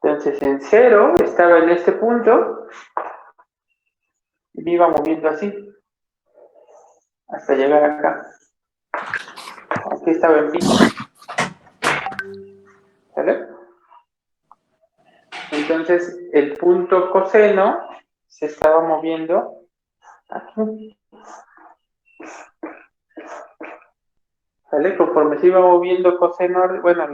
Entonces, en 0 estaba en este punto y me iba moviendo así hasta llegar acá. Aquí estaba en pi. ¿Sale? Entonces, el punto coseno se estaba moviendo aquí. ¿Sale? Conforme se iba moviendo coseno, bueno,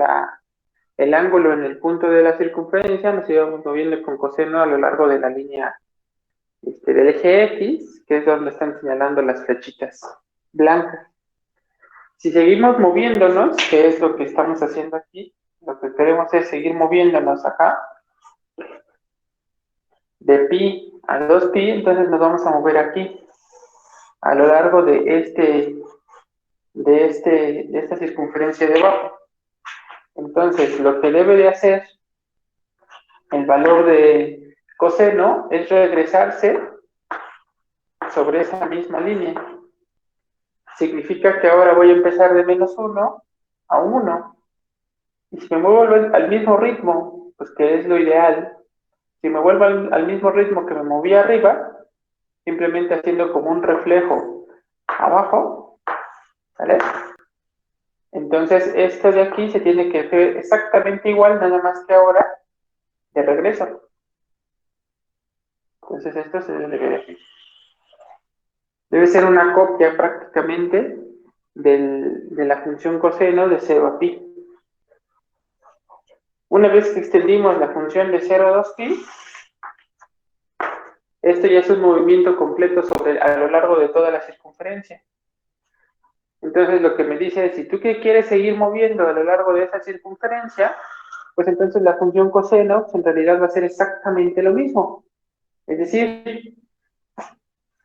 el ángulo en el punto de la circunferencia nos íbamos moviendo con coseno a lo largo de la línea del eje X, que es donde están señalando las flechitas blancas. Si seguimos moviéndonos, que es lo que estamos haciendo aquí, lo que queremos es seguir moviéndonos acá, de pi a 2pi, entonces nos vamos a mover aquí, a lo largo de esta circunferencia de abajo. Entonces, lo que debe de hacer el valor de coseno es regresarse sobre esa misma línea. Significa que ahora voy a empezar de -1 a 1. Y si me muevo al mismo ritmo, pues que es lo ideal, si me vuelvo al mismo ritmo que me moví arriba, simplemente haciendo como un reflejo abajo, ¿vale? Entonces, esto de aquí se tiene que hacer exactamente igual, nada más que ahora de regreso. Entonces, esto se debe de aquí. Debe ser una copia prácticamente de la función coseno de 0 a pi. Una vez que extendimos la función de 0 a 2pi, esto ya es un movimiento completo a lo largo de toda la circunferencia. Entonces lo que me dice es, si tú quieres seguir moviendo a lo largo de esa circunferencia, pues entonces la función coseno en realidad va a ser exactamente lo mismo. Es decir,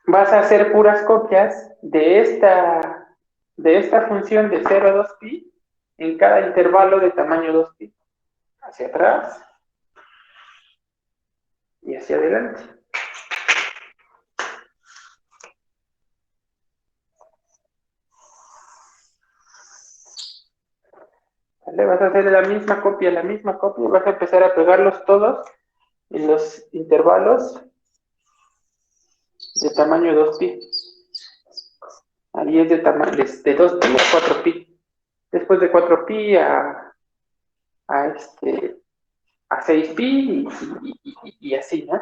vas a hacer puras copias de esta función de 0 a 2pi en cada intervalo de tamaño 2pi. Hacia atrás y hacia adelante. ¿Vale? Vas a hacer la misma copia, y vas a empezar a pegarlos todos en los intervalos de tamaño 2pi. Ahí es de 2pi a 4pi. Después de 4pi a 6pi y así, ¿no?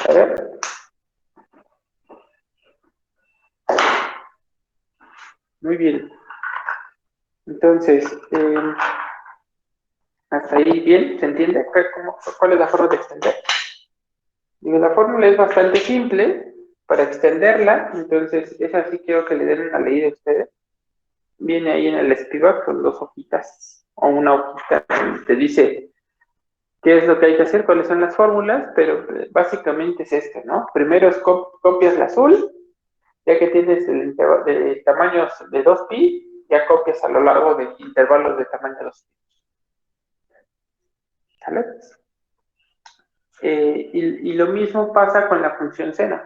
A ver. Muy bien. Entonces, hasta ahí bien, ¿se entiende? ¿Cuál es la forma de extender? Digo, la fórmula es bastante simple para extenderla, entonces esa sí quiero que le den una leída a ustedes. Viene ahí en el Spivak con 2 hojitas o una hojita donde te dice qué es lo que hay que hacer, cuáles son las fórmulas, pero básicamente es esto, ¿no? Primero copias la azul, ya que tienes de tamaños de 2pi, ya copias a lo largo de intervalos de tamaño 2pi. ¿Sale? Y lo mismo pasa con la función seno.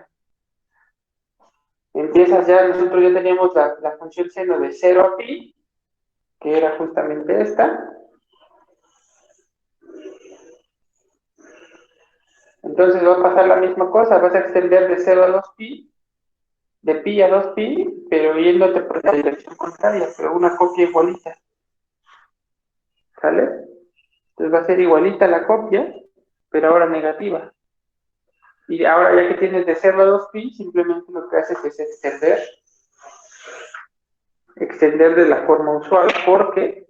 Nosotros ya teníamos la función seno de 0 a pi, que era justamente esta. Entonces va a pasar la misma cosa, vas a extender de 0 a 2pi, de pi a 2pi, pero yéndote por la dirección contraria, pero una copia igualita. ¿Sale? Entonces va a ser igualita la copia, pero ahora negativa. Y ahora ya que tienes de 0 a 2pi, simplemente lo que haces es extender de la forma usual, porque,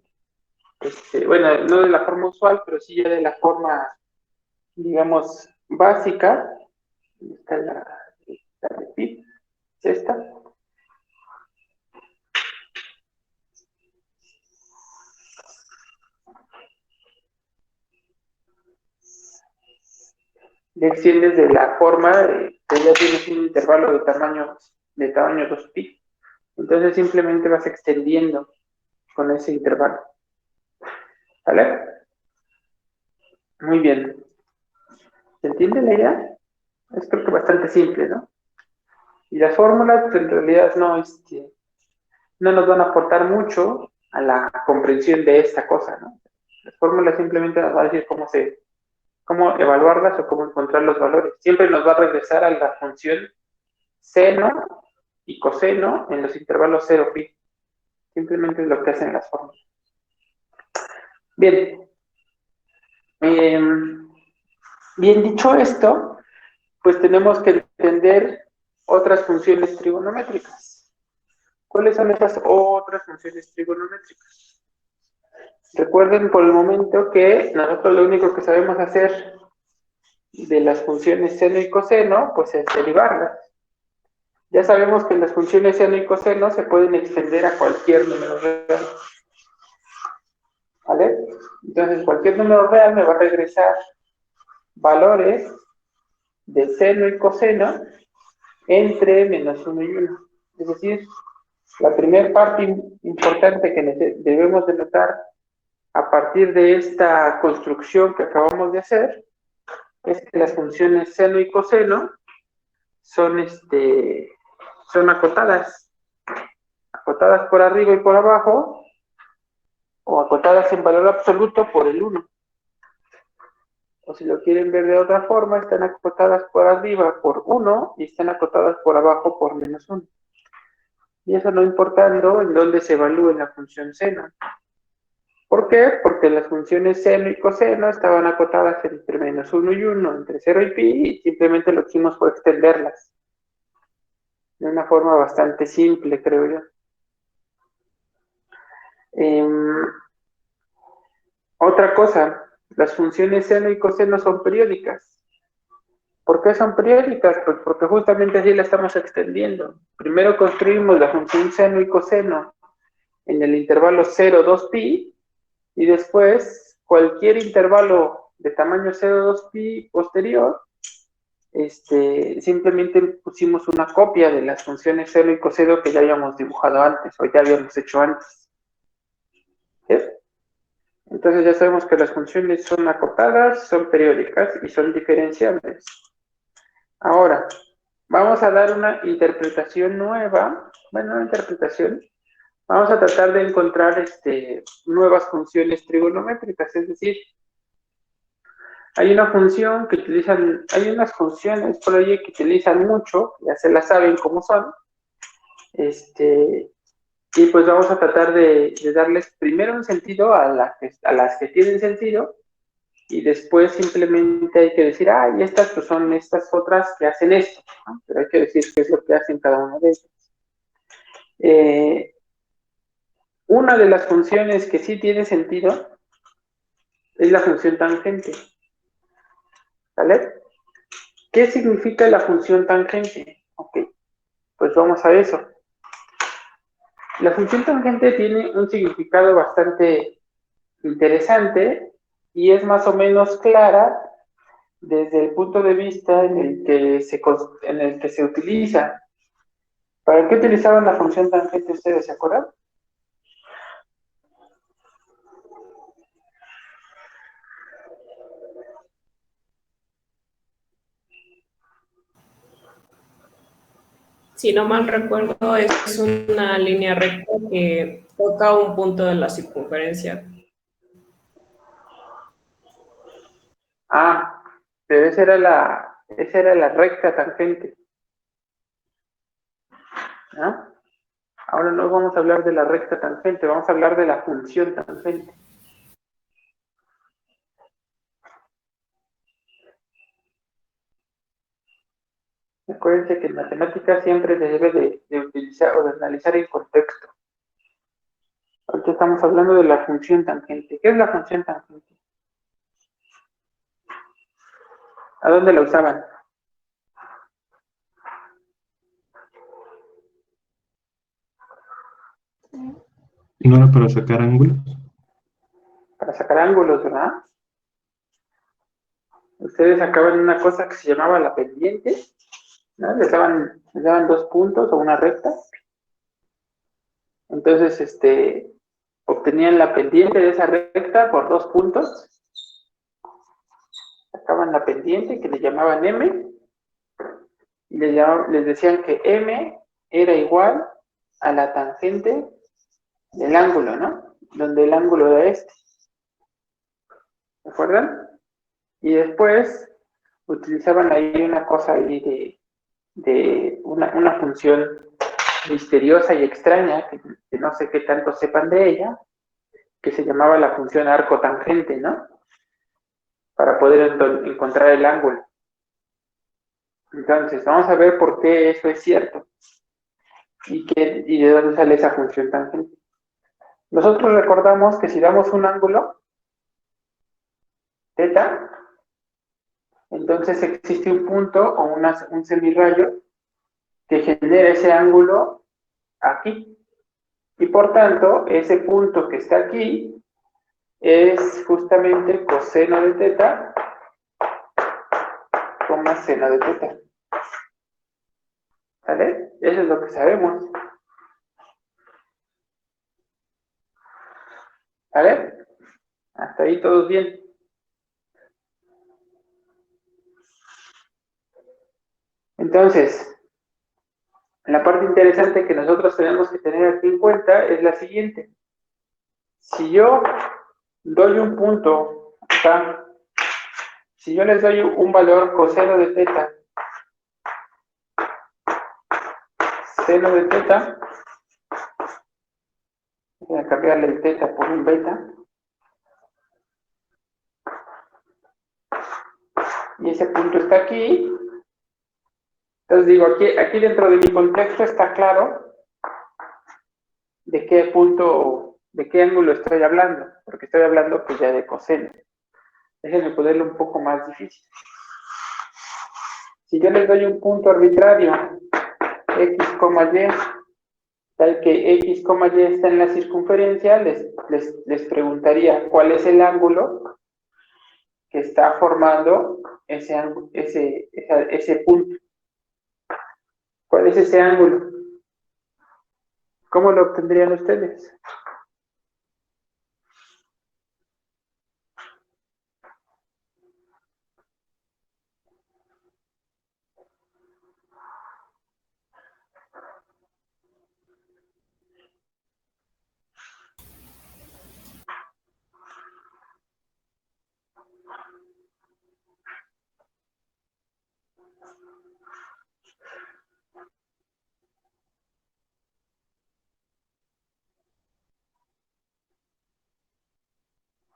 bueno, no de la forma usual, pero sí ya de la forma, digamos, básica. Está la de pi, es esta. Le extiendes de la forma que ya tienes un intervalo de tamaño 2pi. Entonces simplemente vas extendiendo con ese intervalo. ¿Vale? Muy bien. ¿Se entiende la idea? Es creo que bastante simple, ¿no? Y las fórmulas, pues, en realidad no nos van a aportar mucho a la comprensión de esta cosa, ¿no? Las fórmulas simplemente nos van a decir cómo evaluarlas o cómo encontrar los valores. Siempre nos va a regresar a la función seno y coseno en los intervalos 0 pi. Simplemente es lo que hacen las fórmulas. Bien. Bien dicho esto, pues tenemos que entender otras funciones trigonométricas. ¿Cuáles son estas otras funciones trigonométricas? Recuerden por el momento que nosotros lo único que sabemos hacer de las funciones seno y coseno, pues es derivarlas. Ya sabemos que las funciones seno y coseno se pueden extender a cualquier número real. ¿Vale? Entonces, cualquier número real me va a regresar valores de seno y coseno entre -1 y 1. Es decir, la primera parte importante que debemos de notar a partir de esta construcción que acabamos de hacer es que las funciones seno y coseno son acotadas por arriba y por abajo, o acotadas en valor absoluto por el 1. O si lo quieren ver de otra forma, están acotadas por arriba por 1 y están acotadas por abajo por -1. Y eso no importando en dónde se evalúe la función seno. ¿Por qué? Porque las funciones seno y coseno estaban acotadas entre -1 y 1, entre 0 y pi, y simplemente lo que hicimos fue extenderlas. De una forma bastante simple, creo yo. Otra cosa, las funciones seno y coseno son periódicas. ¿Por qué son periódicas? Pues porque justamente así la estamos extendiendo. Primero construimos la función seno y coseno en el intervalo 0, 2 pi, y después cualquier intervalo de tamaño 0, 2 pi posterior, simplemente pusimos una copia de las funciones seno y coseno que ya habíamos dibujado antes o ya habíamos hecho antes. ¿Sí? Entonces ya sabemos que las funciones son acotadas, son periódicas y son diferenciables. Ahora, vamos a dar una interpretación nueva. Bueno, una interpretación. Vamos a tratar de encontrar nuevas funciones trigonométricas, es decir, hay una función que hay unas funciones por ahí que utilizan mucho, ya se las saben cómo son, y pues vamos a tratar de darles primero un sentido a las que tienen sentido, y después simplemente hay que decir, y estas pues son estas otras que hacen esto, ¿no? Pero hay que decir qué es lo que hacen cada una de ellas. Una de las funciones que sí tiene sentido es la función tangente. ¿Vale? ¿Qué significa la función tangente? Ok, pues vamos a eso. La función tangente tiene un significado bastante interesante y es más o menos clara desde el punto de vista en el que se utiliza. ¿Para qué utilizaban la función tangente ustedes, se acuerdan? Si no mal recuerdo, es una línea recta que toca un punto de la circunferencia. Pero esa era la recta tangente. ¿No? Ahora no vamos a hablar de la recta tangente, vamos a hablar de la función tangente. Acuérdense que en matemáticas siempre se debe de utilizar o de analizar el contexto. Ahorita estamos hablando de la función tangente. ¿Qué es la función tangente? ¿A dónde la usaban? ¿No era para sacar ángulos? Para sacar ángulos, ¿verdad? Ustedes sacaban una cosa que se llamaba la pendiente, ¿no? Les daban 2 puntos o una recta. Entonces, obtenían la pendiente de esa recta por 2 puntos. Sacaban la pendiente que le llamaban M. y les decían que M era igual a la tangente del ángulo, ¿no? Donde el ángulo era este. ¿De acuerdo? Y después utilizaban ahí una cosa ahí de una función misteriosa y extraña, que no sé qué tanto sepan de ella, que se llamaba la función arco-tangente, ¿no? Para poder encontrar el ángulo. Entonces, vamos a ver por qué eso es cierto y de dónde sale esa función tangente. Nosotros recordamos que si damos un ángulo, θ, entonces existe un punto o un semirrayo que genera ese ángulo aquí. Y por tanto, ese punto que está aquí es justamente coseno de θ, seno de θ. ¿Vale? Eso es lo que sabemos. ¿Vale? Hasta ahí todos bien. Entonces, la parte interesante que nosotros tenemos que tener aquí en cuenta es la siguiente. Si yo doy un punto acá, si yo les doy un valor coseno de θ, seno de θ, voy a cambiarle el θ por un beta, y ese punto está aquí. Entonces digo, aquí dentro de mi contexto está claro de qué punto, de qué ángulo estoy hablando, porque estoy hablando pues ya de coseno. Déjenme ponerlo un poco más difícil. Si yo les doy un punto arbitrario, x, y, tal que x, y está en la circunferencia, les preguntaría cuál es el ángulo que está formando ese punto. ¿Cuál es ese ángulo? ¿Cómo lo obtendrían ustedes?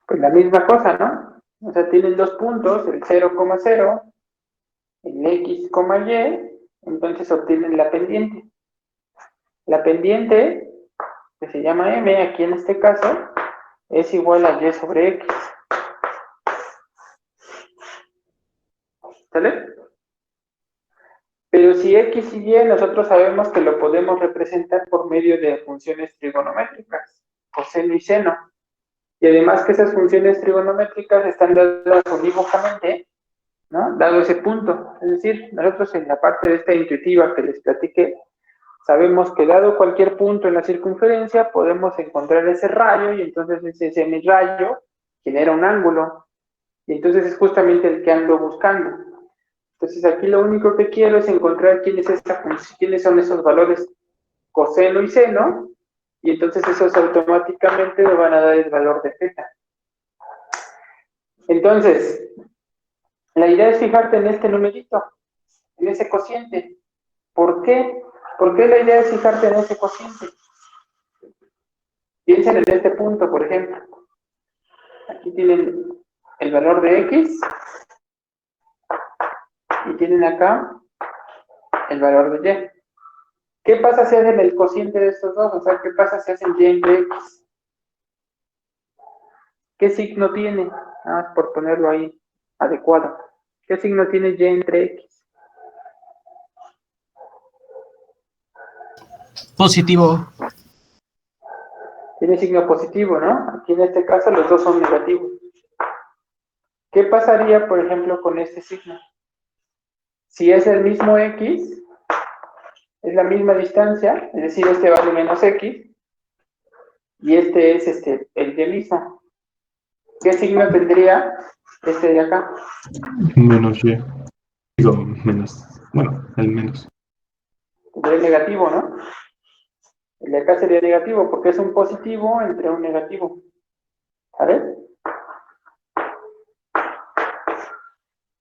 Pues la misma cosa, ¿no? O sea, tienen dos puntos, el 0,0, el x, y, entonces obtienen la pendiente. La pendiente, que se llama m, aquí en este caso, es igual a y sobre x. ¿Sale? Pero si x y y nosotros sabemos que lo podemos representar por medio de funciones trigonométricas, coseno y seno. Y además que esas funciones trigonométricas están dadas unívocamente, ¿no? Dado ese punto. Es decir, nosotros en la parte de esta intuitiva que les platiqué, sabemos que dado cualquier punto en la circunferencia, podemos encontrar ese rayo y entonces ese semirrayo genera un ángulo. Y entonces es justamente el que ando buscando. Entonces aquí lo único que quiero es encontrar quiénes son esos valores coseno y seno, y entonces esos automáticamente me van a dar el valor de θ. Entonces, la idea es fijarte en este numerito, en ese cociente. ¿Por qué? ¿Por qué la idea es fijarte en ese cociente? Piensen en este punto, por ejemplo. Aquí tienen el valor de x y tienen acá el valor de y. ¿Qué pasa si hacen el cociente de estos dos? O sea, ¿qué pasa si hacen y entre x? ¿Qué signo tiene? Nada más por ponerlo ahí adecuado. ¿Qué signo tiene y entre x? Positivo. Tiene signo positivo, ¿no? Aquí en este caso los dos son negativos. ¿Qué pasaría, por ejemplo, con este signo? Si es el mismo x, es la misma distancia, es decir, este vale menos x, y este es el y mismo. ¿Qué signo tendría este de acá? Menos y. Digo, menos. Bueno, al menos. Tendría negativo, ¿no? El de acá sería negativo porque es un positivo entre un negativo. ¿Sabes?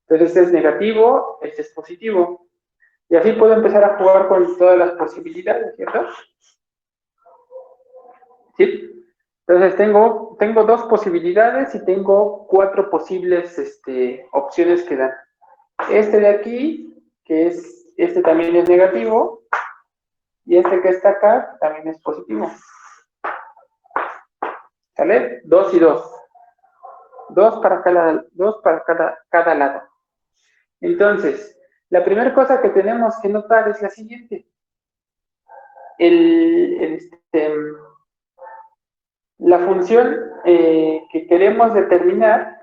Entonces este es negativo, este es positivo. Y así puedo empezar a jugar con todas las posibilidades, ¿cierto? ¿Sí? Entonces tengo dos posibilidades y tengo 4 posibles opciones que dan. Este de aquí, que es, este también es negativo, y este que está acá también es positivo. ¿Sale? 2 y 2. 2 para cada lado. Entonces, la primera cosa que tenemos que notar es la siguiente. La función que queremos determinar,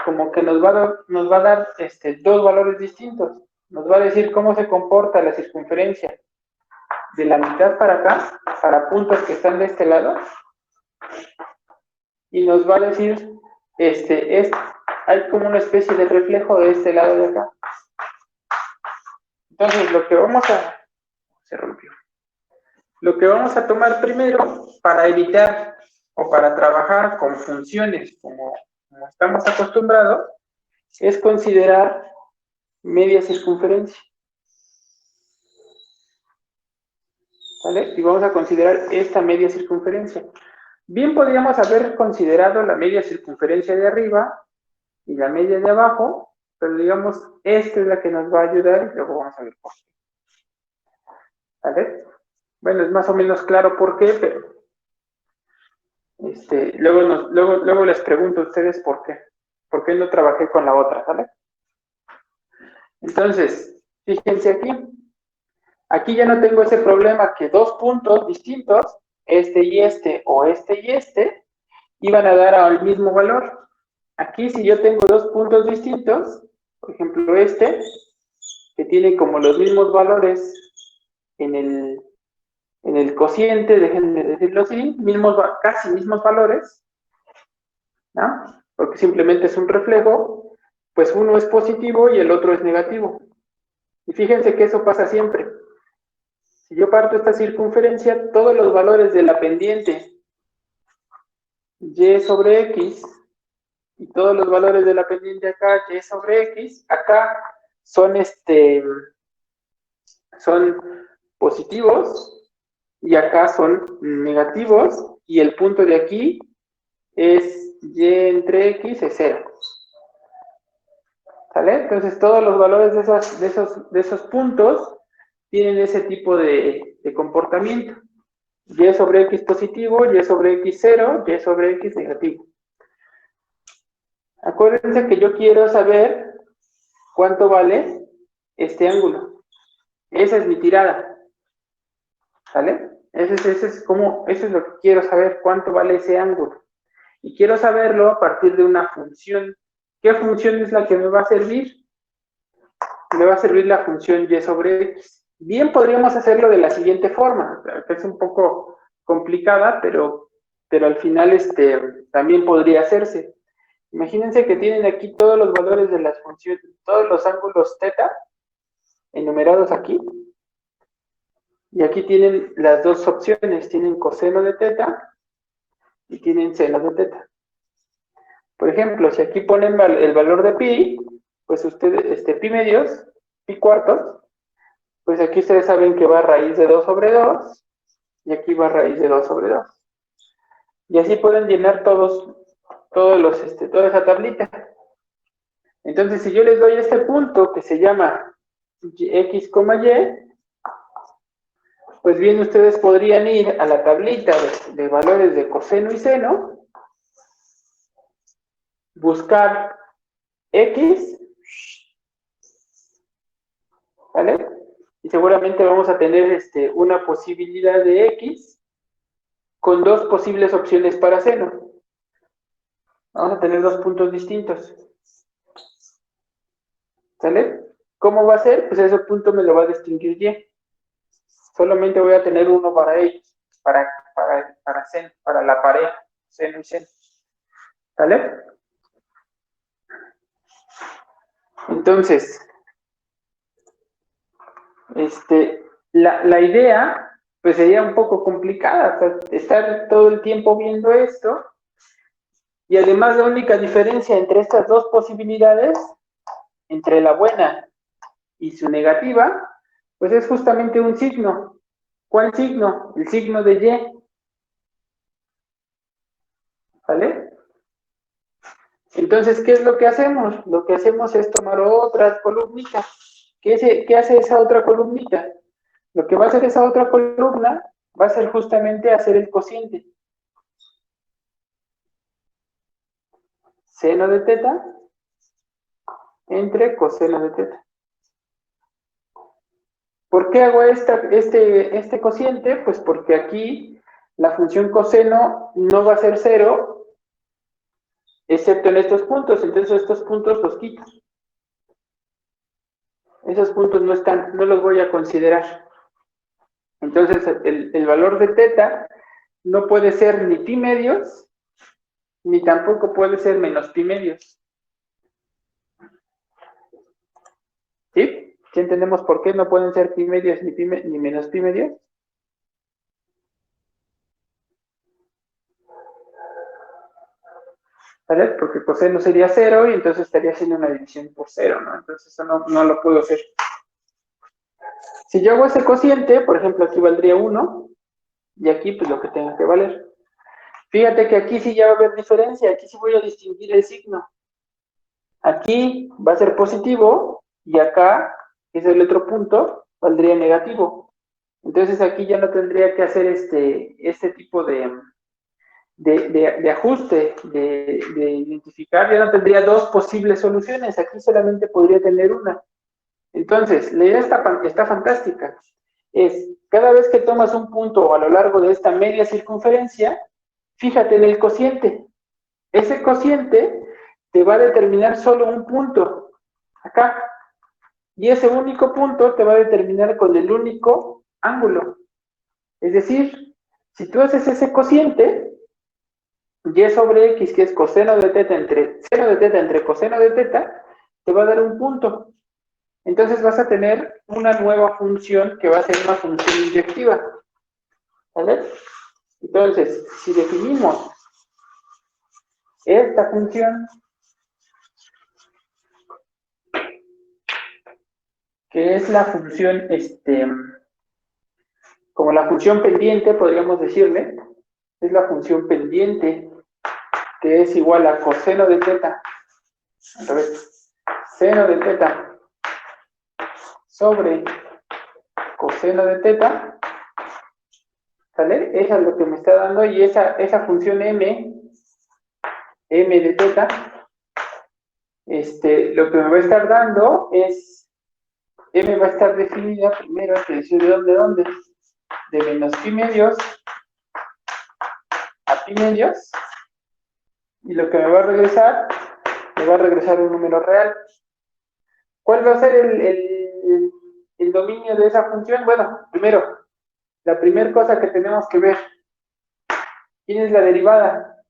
como que nos va a dar dos valores distintos. Nos va a decir cómo se comporta la circunferencia de la mitad para acá, para puntos que están de este lado, y nos va a decir, hay como una especie de reflejo de este lado de acá. Entonces, lo que vamos a... Se rompió. Lo que vamos a tomar primero, para evitar o para trabajar con funciones como estamos acostumbrados, es considerar media circunferencia. ¿Vale? Y vamos a considerar esta media circunferencia. Bien podríamos haber considerado la media circunferencia de arriba y la media de abajo, pero digamos, esta es la que nos va a ayudar y luego vamos a ver por qué. ¿Vale? Bueno, es más o menos claro por qué, pero luego les pregunto a ustedes por qué. ¿Por qué no trabajé con la otra? ¿Vale? Entonces, fíjense aquí. Aquí ya no tengo ese problema que dos puntos distintos, este y este, o este y este, iban a dar al mismo valor. Aquí, si yo tengo dos puntos distintos, por ejemplo este, que tiene como los mismos valores en el cociente, déjenme decirlo así, casi mismos valores, ¿no? Porque simplemente es un reflejo, pues uno es positivo y el otro es negativo. Y fíjense que eso pasa siempre. Si yo parto esta circunferencia, todos los valores de la pendiente y sobre x, y todos los valores de la pendiente acá, y sobre x, acá son positivos, y acá son negativos, y el punto de aquí es y entre x es 0. ¿Sale? Entonces todos los valores de esos puntos tienen ese tipo de comportamiento. Y sobre x positivo, y sobre x 0, y sobre x negativo. Acuérdense que yo quiero saber cuánto vale este ángulo. Esa es mi tirada. ¿Sale? Eso es lo que quiero saber, cuánto vale ese ángulo. Y quiero saberlo a partir de una función. ¿Qué función es la que me va a servir? Me va a servir la función y sobre x. Bien, podríamos hacerlo de la siguiente forma. Es un poco complicada, pero al final también podría hacerse. Imagínense que tienen aquí todos los valores de las funciones, todos los ángulos θ enumerados aquí. Y aquí tienen las dos opciones, tienen coseno de θ y tienen seno de θ. Por ejemplo, si aquí ponen el valor de pi, pues ustedes, pi medios, pi cuartos, pues aquí ustedes saben que va a raíz de 2 sobre 2, y aquí va a raíz de 2 sobre 2. Y así pueden llenar toda esa tablita. Entonces, si yo les doy este punto que se llama x, y, pues bien, ustedes podrían ir a la tablita de valores de coseno y seno, buscar x, ¿vale? Y seguramente vamos a tener una posibilidad de x con dos posibles opciones para seno. Vamos a tener dos puntos distintos. ¿Sale? ¿Cómo va a ser? Pues ese punto me lo va a distinguir y. Solamente voy a tener uno para ellos, para la pareja, seno y seno. ¿Sale? Entonces, la idea, pues sería un poco complicada, o sea, estar todo el tiempo viendo esto, y además la única diferencia entre estas dos posibilidades, entre la buena y su negativa, pues es justamente un signo. ¿Cuál signo? El signo de Y. ¿Vale? Entonces, ¿qué es lo que hacemos? Lo que hacemos es tomar otras columnitas. ¿Qué hace esa otra columnita? Lo que va a hacer esa otra columna va a ser justamente hacer el cociente. Seno de teta entre coseno de teta. ¿Por qué hago este cociente? Pues porque aquí la función coseno no va a ser 0, excepto en estos puntos. Entonces estos puntos los quito. Esos puntos no están, no los voy a considerar. Entonces el valor de teta no puede ser ni pi medios, ni tampoco puede ser menos pi medios. ¿Sí? ¿Sí entendemos por qué no pueden ser pi medios ni menos pi medios? ¿Vale? Porque coseno sería 0 y entonces estaría haciendo una división por 0, ¿no? Entonces eso no lo puedo hacer. Si yo hago ese cociente, por ejemplo, aquí valdría 1, y aquí pues lo que tenga que valer. Fíjate que aquí sí ya va a haber diferencia, aquí sí voy a distinguir el signo. Aquí va a ser positivo, y acá, que es el otro punto, valdría negativo. Entonces aquí ya no tendría que hacer este tipo de ajuste, de identificar, ya no tendría dos posibles soluciones, aquí solamente podría tener una. Entonces, la idea está fantástica. Es, cada vez que tomas un punto a lo largo de esta media circunferencia, fíjate en el cociente. Ese cociente te va a determinar solo un punto, acá. Y ese único punto te va a determinar con el único ángulo. Es decir, si tú haces ese cociente, y sobre x, que es coseno de teta entre seno de teta entre coseno de teta, te va a dar un punto. Entonces vas a tener una nueva función que va a ser una función inyectiva. ¿Vale? Entonces, si definimos esta función, que es la función, como la función pendiente, podríamos decirle, es la función pendiente, que es igual a coseno de teta, a ver, seno de teta sobre coseno de teta, ¿vale? Esa es lo que me está dando, y esa función m de teta, lo que me va a estar dando es, m va a estar definida primero, que decir de dónde, de menos pi medios a pi medios, y lo que me va a regresar un número real. ¿Cuál va a ser el dominio de esa función? Bueno, primero, la primera cosa que tenemos que ver, ¿quién es la derivada?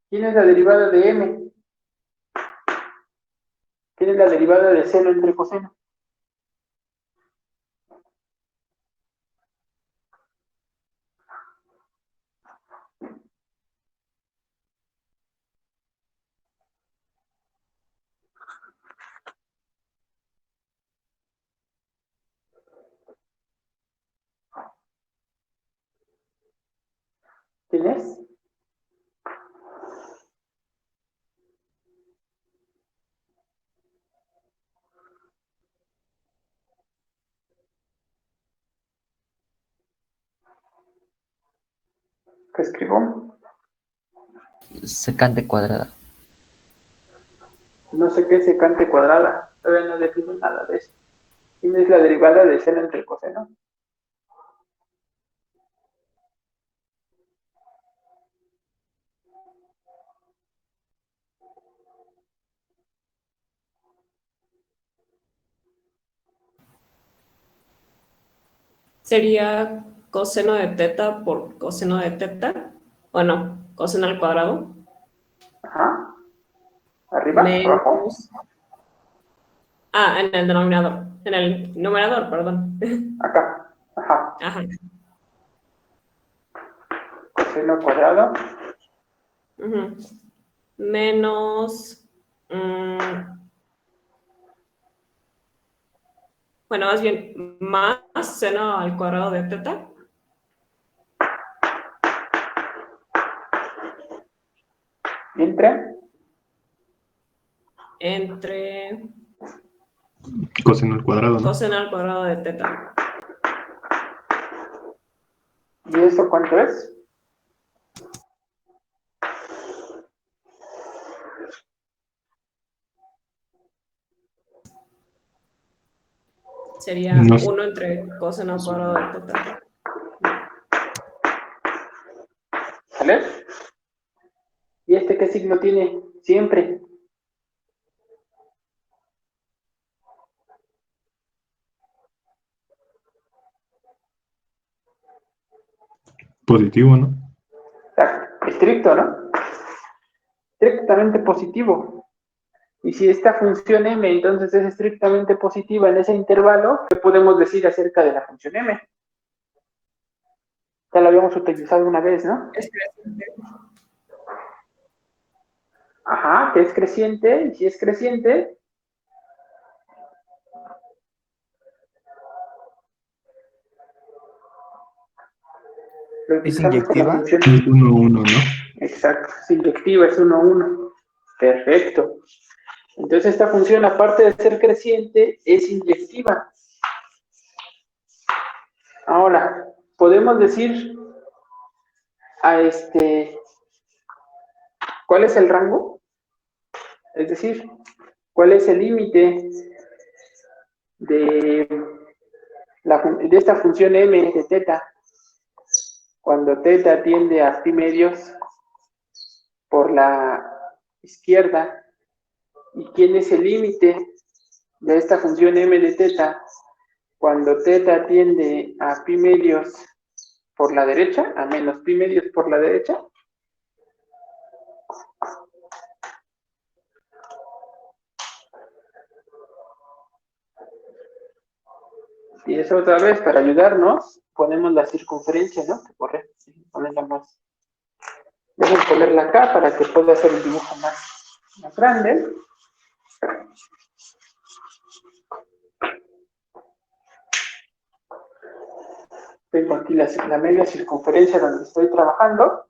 ¿Quién es la derivada de m? ¿Quién es la derivada de seno entre coseno? ¿Quién es? ¿Qué escribo? Secante cuadrada. No sé qué es secante cuadrada. Todavía no defino nada de eso. ¿Quién es la derivada de seno entre coseno? Sería coseno de teta por coseno de teta. Bueno, coseno al cuadrado. Ajá. ¿Arriba? ¿Abajo? Menos. Ah, en el denominador. En el numerador, perdón. Acá. Ajá. Ajá. Coseno cuadrado. Ujú. Menos. Bueno, más bien, más seno al cuadrado de teta. Entre Coseno al cuadrado, ¿no? coseno al cuadrado de teta. ¿Y eso cuánto es? Sería No sé. 1 entre coseno al cuadrado de teta. ¿Sale? ¿Y este qué signo tiene? Siempre. Positivo, ¿no? Estricto, ¿no? Estrictamente positivo. Y si esta función m entonces es estrictamente positiva en ese intervalo, ¿qué podemos decir acerca de la función m? Ya la habíamos utilizado una vez, ¿no? Es creciente. Ajá, que es creciente, y si es creciente, lo ¿Es utilizamos con la inyectiva? función. Es 1, 1, ¿no? Exacto, es inyectiva, es 1, 1. Perfecto. Entonces esta función, aparte de ser creciente, es inyectiva. Ahora, podemos decir ¿cuál es el rango? Es decir, ¿cuál es el límite de esta función m de teta cuando teta tiende a pi medios por la izquierda? ¿Y quién es el límite de esta función m de teta cuando teta tiende a pi medios por la derecha, a menos pi medios por la derecha? Y eso otra vez, para ayudarnos, ponemos la circunferencia, ¿no? Correcto, ponerla más. Deben ponerla acá para que pueda hacer el dibujo más grande. Tengo aquí la media circunferencia donde estoy trabajando.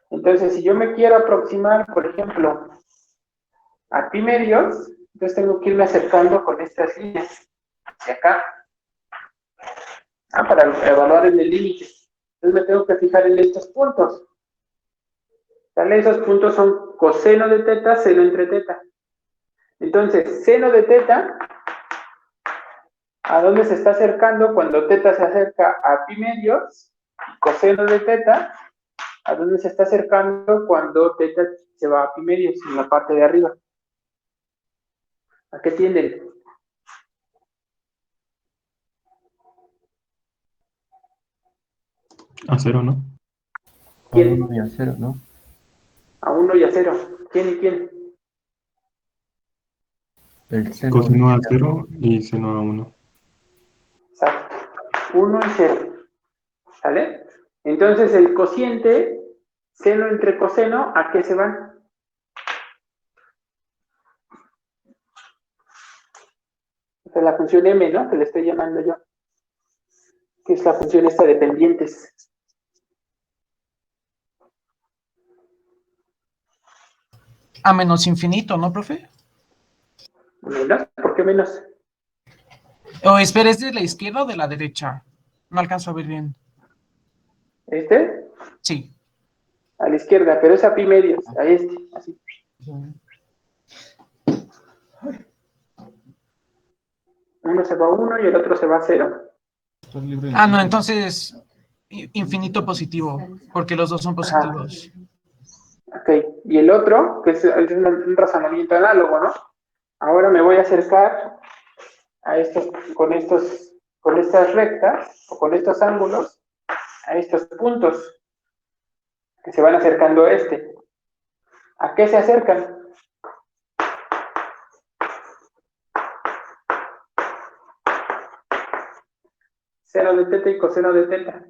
Entonces, si yo me quiero aproximar, por ejemplo, a pi medios, entonces tengo que irme acercando con estas líneas hacia acá. Para evaluar el límite. Entonces me tengo que fijar en estos puntos. ¿Vale? Esos puntos son coseno de teta, seno entre teta. Entonces, seno de teta, ¿a dónde se está acercando cuando teta se acerca a pi medios? Coseno de teta, ¿a dónde se está acercando cuando teta se va a pi medios en la parte de arriba? ¿A qué tienden? A 0, ¿no? A 1 y a 0, ¿no? A 1 y a 0. ¿Quién y quién? El seno de Coseno a teta. 0 y seno a 1. Exacto. 1 y 0. ¿Sale? Entonces el cociente, seno entre coseno, ¿a qué se van? Esa es la función m, ¿no? Que le estoy llamando yo. Que es la función esta de pendientes. A menos infinito, ¿no, profe? ¿Menos? ¿Por qué menos? O espera, ¿es de la izquierda o de la derecha? No alcanzo a ver bien. Sí, Sí. a la izquierda, pero es a pi medios, a así. Uno se va a 1 y el otro se va a 0. Ah, no, entonces infinito positivo, porque los dos son positivos. Ok, y el otro, que es un razonamiento análogo, ¿no? Ahora me voy a acercar a con estas rectas, o con estos ángulos, a estos puntos que se van acercando a este. ¿A qué se acercan? Seno de teta y coseno de teta.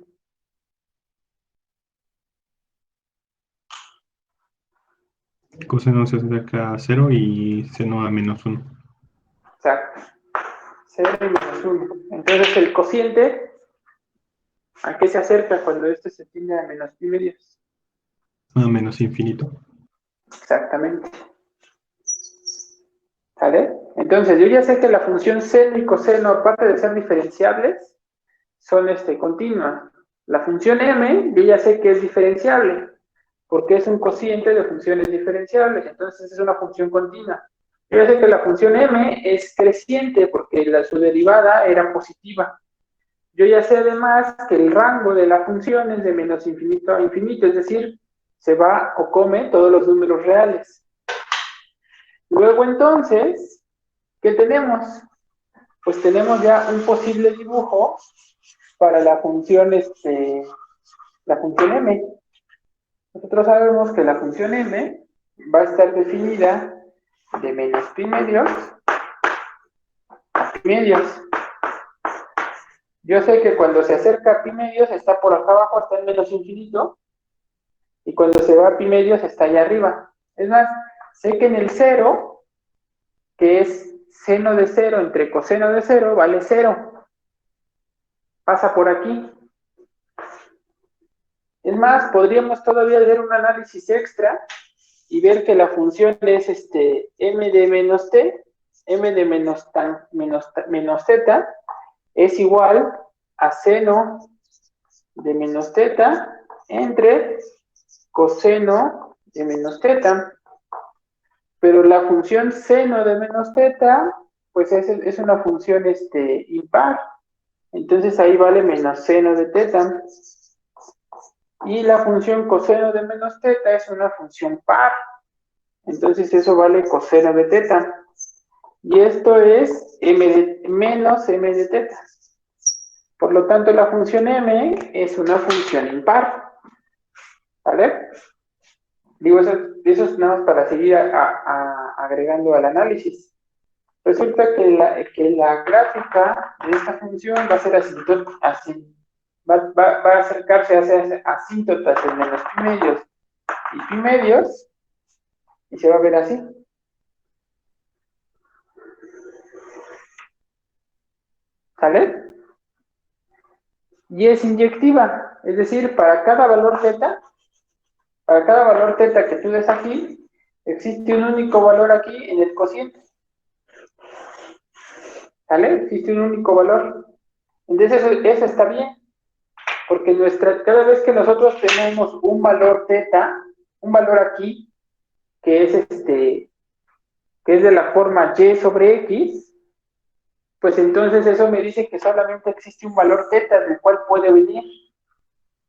Coseno se acerca a 0 y seno a -1. Exacto. 0 y -1. Entonces el cociente, ¿a qué se acerca cuando esto se tiende a menos pi medios? A menos infinito. Exactamente. ¿Vale? Entonces yo ya sé que la función seno y coseno, aparte de ser diferenciables, son continuas. La función m, yo ya sé que es diferenciable, porque es un cociente de funciones diferenciables, entonces es una función continua. Yo ya sé que la función m es creciente, porque su derivada era positiva. Yo ya sé además que el rango de la función es de menos infinito a infinito, es decir, se va o come todos los números reales. Luego entonces, ¿qué tenemos? Pues tenemos ya un posible dibujo para la función m. Nosotros sabemos que la función m va a estar definida de menos pi medios a pi medios. Yo sé que cuando se acerca a pi medios está por acá abajo, está en menos infinito, y cuando se va a pi medios está allá arriba. Es más, sé que en el 0, que es seno de 0 entre coseno de 0, vale 0. Pasa por aquí. Es más, podríamos todavía hacer un análisis extra y ver que la función es m de menos t, m de menos θ, es igual a seno de menos θ entre coseno de menos θ. Pero la función seno de menos θ, pues es una función impar. Entonces ahí vale menos seno de θ. Y la función coseno de menos θ es una función par. Entonces eso vale coseno de θ. Y esto es menos m de θ. Por lo tanto, la función m es una función impar. ¿Vale? Digo, eso es nada más para seguir agregando al análisis. Resulta que la gráfica de esta función va a ser va a acercarse a asíntotas en menos pi medios y pi medios, y se va a ver así. ¿Sale? Y es inyectiva, es decir, para cada valor θ que tú des aquí, existe un único valor aquí en el cociente. ¿Sale? Existe un único valor. Entonces eso está bien, porque cada vez que nosotros tenemos un valor θ, un valor aquí, que es de la forma y sobre x, pues entonces eso me dice que solamente existe un valor θ del cual puede venir.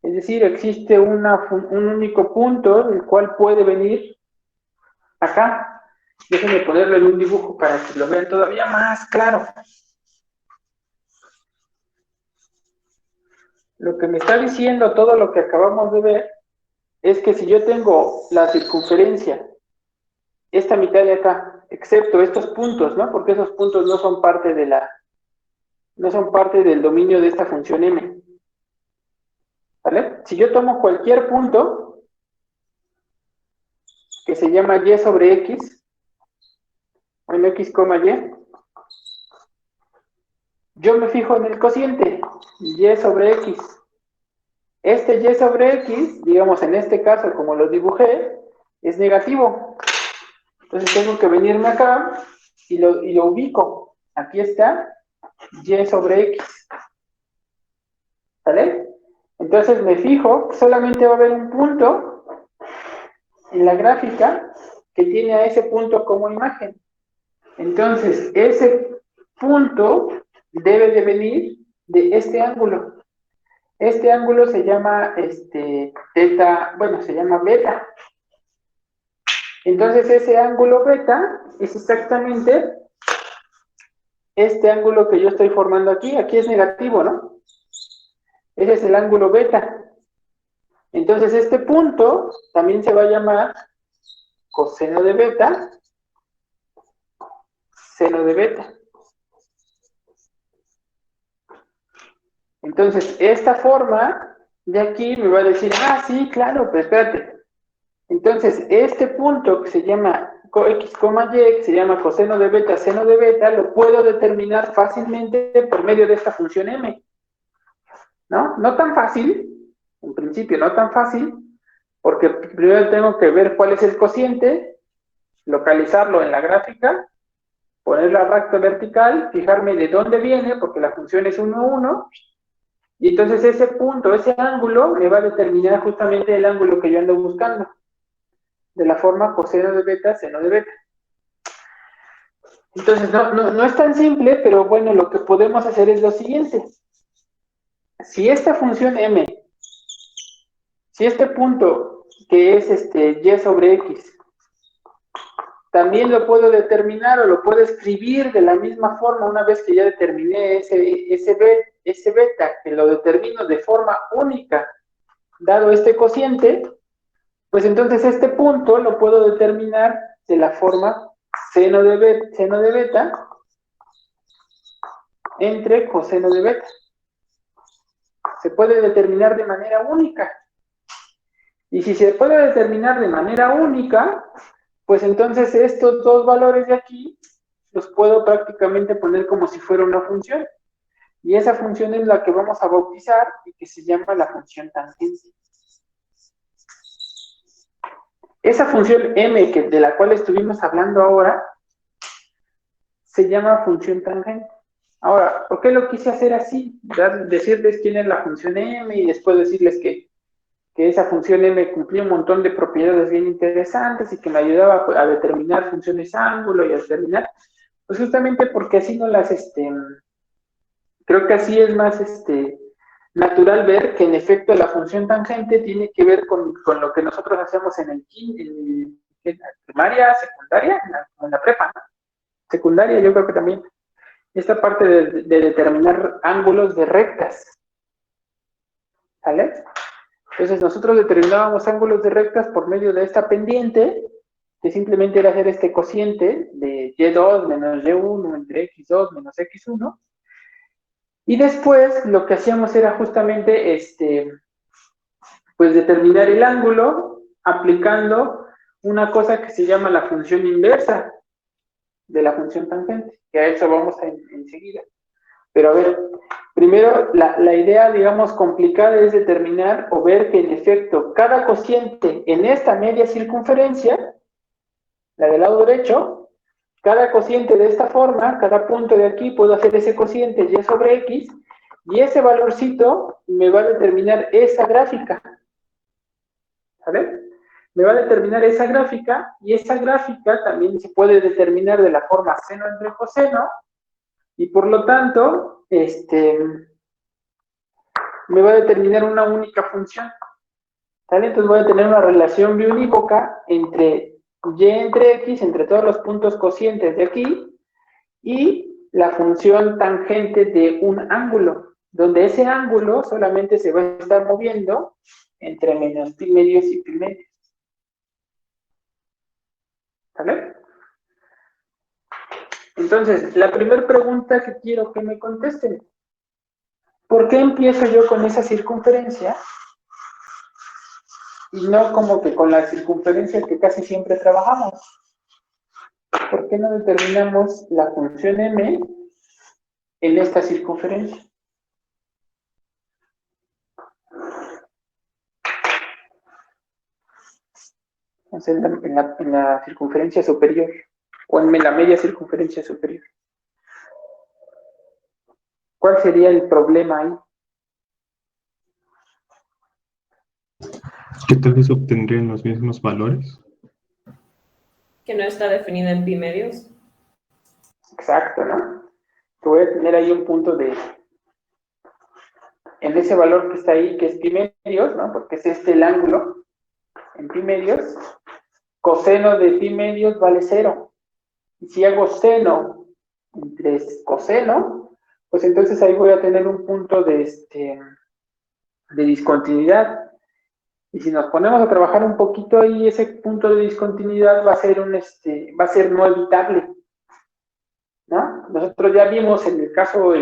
Es decir, existe un único punto del cual puede venir acá. Déjenme ponerlo en un dibujo para que lo vean todavía más claro. Lo que me está diciendo todo lo que acabamos de ver es que si yo tengo la circunferencia, esta mitad de acá, excepto estos puntos, ¿no? Porque esos puntos no son parte del dominio de esta función m. ¿Vale? Si yo tomo cualquier punto que se llama y sobre x, o en x, y, yo me fijo en el cociente, y sobre x. Este y sobre x, digamos en este caso, como lo dibujé, es negativo. Entonces tengo que venirme acá y lo ubico. Aquí está y sobre x. ¿Vale? Entonces me fijo, solamente va a haber un punto en la gráfica que tiene a ese punto como imagen. Entonces, ese punto debe de venir de este ángulo. Este ángulo se llama θ, bueno, se llama beta. Entonces, ese ángulo beta es exactamente este ángulo que yo estoy formando aquí. Aquí es negativo, ¿no? Ese es el ángulo beta. Entonces, este punto también se va a llamar coseno de beta, seno de beta. Entonces, esta forma de aquí me va a decir, ah, sí, claro, pero espérate. Entonces, este punto que se llama x, y, que se llama coseno de beta, seno de beta, lo puedo determinar fácilmente por medio de esta función m. ¿No? No tan fácil, en principio no tan fácil, porque primero tengo que ver cuál es el cociente, localizarlo en la gráfica, poner la recta vertical, fijarme de dónde viene, porque la función es 1, 1, y entonces ese punto, ese ángulo, me va a determinar justamente el ángulo que yo ando buscando, de la forma coseno de beta, seno de beta. Entonces, no es tan simple, pero bueno, lo que podemos hacer es lo siguiente. Si esta función m, si este punto, que es y sobre x, también lo puedo determinar o lo puedo escribir de la misma forma una vez que ya determiné ese beta, que lo determino de forma única, dado este cociente, pues entonces este punto lo puedo determinar de la forma seno de beta entre coseno de beta. Se puede determinar de manera única. Y si se puede determinar de manera única, pues entonces estos dos valores de aquí los puedo prácticamente poner como si fuera una función. Y esa función es la que vamos a bautizar y que se llama la función tangente. Esa función m de la cual estuvimos hablando ahora se llama función tangente. Ahora, ¿por qué lo quise hacer así? Decirles quién es la función m y después decirles que esa función m cumplía un montón de propiedades bien interesantes y que me ayudaba a determinar funciones ángulo y a determinar, pues justamente porque así no las, creo que así es más, natural ver que en efecto la función tangente tiene que ver con lo que nosotros hacemos en la primaria, secundaria, en la prepa, ¿no? Secundaria yo creo que también, esta parte de determinar ángulos de rectas, ¿sale? Entonces nosotros determinábamos ángulos de rectas por medio de esta pendiente, que simplemente era hacer este cociente de y2 menos y1 entre x2 menos x1, y después lo que hacíamos era justamente pues determinar el ángulo aplicando una cosa que se llama la función inversa de la función tangente, que a eso vamos enseguida. Pero a ver, primero la idea, digamos, complicada es determinar o ver que en efecto cada cociente en esta media circunferencia, la del lado derecho, cada cociente de esta forma, cada punto de aquí puedo hacer ese cociente y sobre x, y ese valorcito me va a determinar esa gráfica. ¿Sabes? Me va a determinar esa gráfica, y esa gráfica también se puede determinar de la forma seno entre coseno, y por lo tanto, me va a determinar una única función. ¿Vale? Entonces voy a tener una relación biunívoca entre y entre x, entre todos los puntos cocientes de aquí, y la función tangente de un ángulo, donde ese ángulo solamente se va a estar moviendo entre menos pi medios y pi medios. ¿Vale? Entonces, la primera pregunta que quiero que me contesten: ¿por qué empiezo yo con esa circunferencia y no como que con la circunferencia que casi siempre trabajamos? ¿Por qué no determinamos la función m en esta circunferencia? Entonces, en la circunferencia superior, o en la media circunferencia superior. ¿Cuál sería el problema ahí? Que tal vez obtendrían los mismos valores. Que no está definida en pi medios. Exacto, ¿no? Que voy a tener ahí un punto en ese valor que está ahí, que es pi medios, ¿no? Porque es el ángulo en pi medios. Coseno de pi medios vale 0. Y si hago seno entre coseno, pues entonces ahí voy a tener un punto de discontinuidad. Y si nos ponemos a trabajar un poquito ahí, ese punto de discontinuidad va a ser va a ser no evitable, ¿no? Nosotros ya vimos en el caso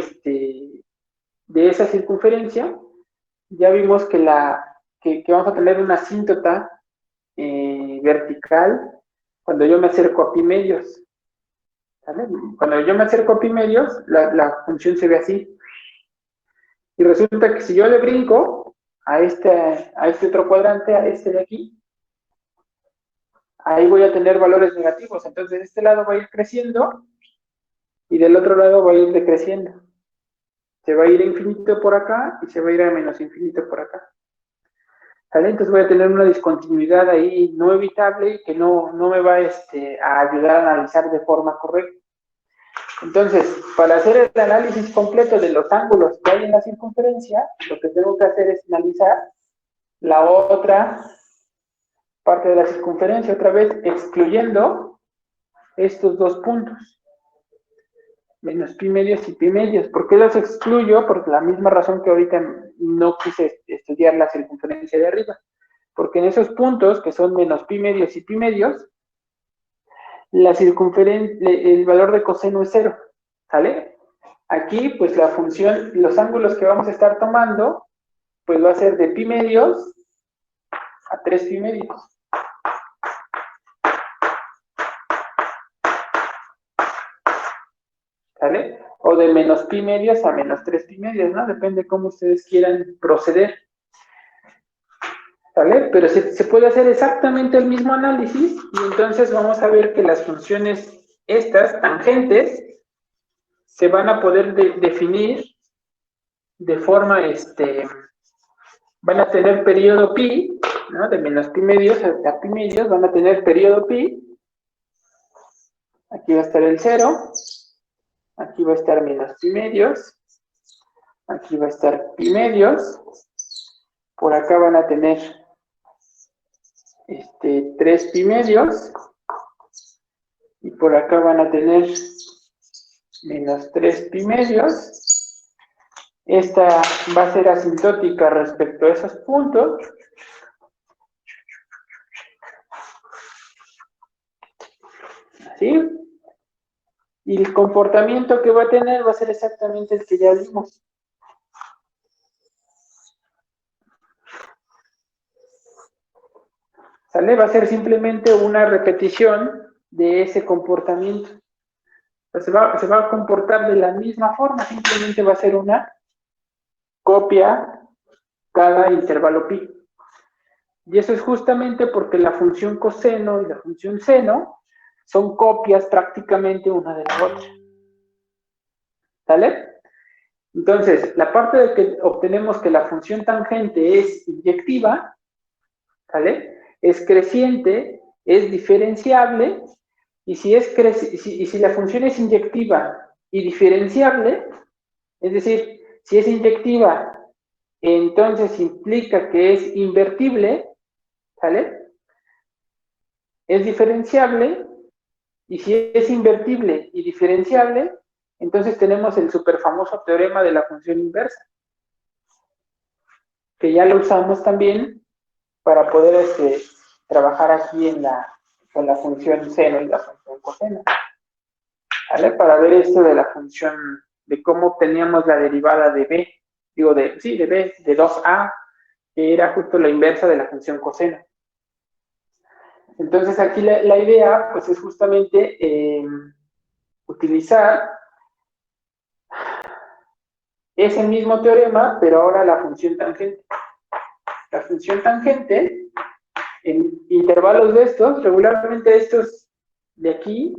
de esa circunferencia, ya vimos que, que vamos a tener una asíntota vertical cuando yo me acerco a pi medios. ¿Vale? Cuando yo me acerco a pi medios, la función se ve así. Y resulta que si yo le brinco a este otro cuadrante, a este de aquí, ahí voy a tener valores negativos. Entonces, de este lado va a ir creciendo y del otro lado va a ir decreciendo. Se va a ir a infinito por acá y se va a ir a menos infinito por acá. ¿Vale? Entonces voy a tener una discontinuidad ahí no evitable y que no me va a ayudar a analizar de forma correcta. Entonces, para hacer el análisis completo de los ángulos que hay en la circunferencia, lo que tengo que hacer es analizar la otra parte de la circunferencia, otra vez excluyendo estos dos puntos, menos pi medios y pi medios. ¿Por qué los excluyo? Por la misma razón que ahorita no quise estudiar la circunferencia de arriba. Porque en esos puntos, que son menos pi medios y pi medios, la circunferencia, el valor de coseno es 0, ¿sale? Aquí, pues la función, los ángulos que vamos a estar tomando, pues va a ser de pi medios a 3 pi medios. ¿Sale? O de menos pi medios a menos 3 pi medios, ¿no? Depende cómo ustedes quieran proceder. ¿Vale? Pero se puede hacer exactamente el mismo análisis y entonces vamos a ver que las funciones estas, tangentes, se van a poder definir de forma, van a tener periodo pi, ¿no? De menos pi medios a pi medios, van a tener periodo pi. Aquí va a estar el 0, aquí va a estar menos pi medios, aquí va a estar pi medios, por acá van a tener 3 pi medios, y por acá van a tener menos 3 pi medios. Esta va a ser asintótica respecto a esos puntos. ¿Sí? Y el comportamiento que va a tener va a ser exactamente el que ya vimos. ¿Sale? Va a ser simplemente una repetición de ese comportamiento. Pues se va a comportar de la misma forma, simplemente va a ser una copia cada intervalo pi. Y eso es justamente porque la función coseno y la función seno son copias prácticamente una de la otra. ¿Sale? Entonces, la parte de que obtenemos que la función tangente es inyectiva, ¿sale? Es creciente, es diferenciable, y si la función es inyectiva y diferenciable, es decir, si es inyectiva, entonces implica que es invertible, ¿sale? Es diferenciable, y si es invertible y diferenciable, entonces tenemos el súper famoso teorema de la función inversa, que ya lo usamos también para poder trabajar aquí con la función seno y la función coseno. ¿Vale? Para ver esto de la función, de cómo obteníamos la derivada de b, de b, de 2a, que era justo la inversa de la función coseno. Entonces aquí la idea, pues, es justamente utilizar ese mismo teorema, pero ahora la función tangente. La función tangente, en intervalos de estos, regularmente estos de aquí,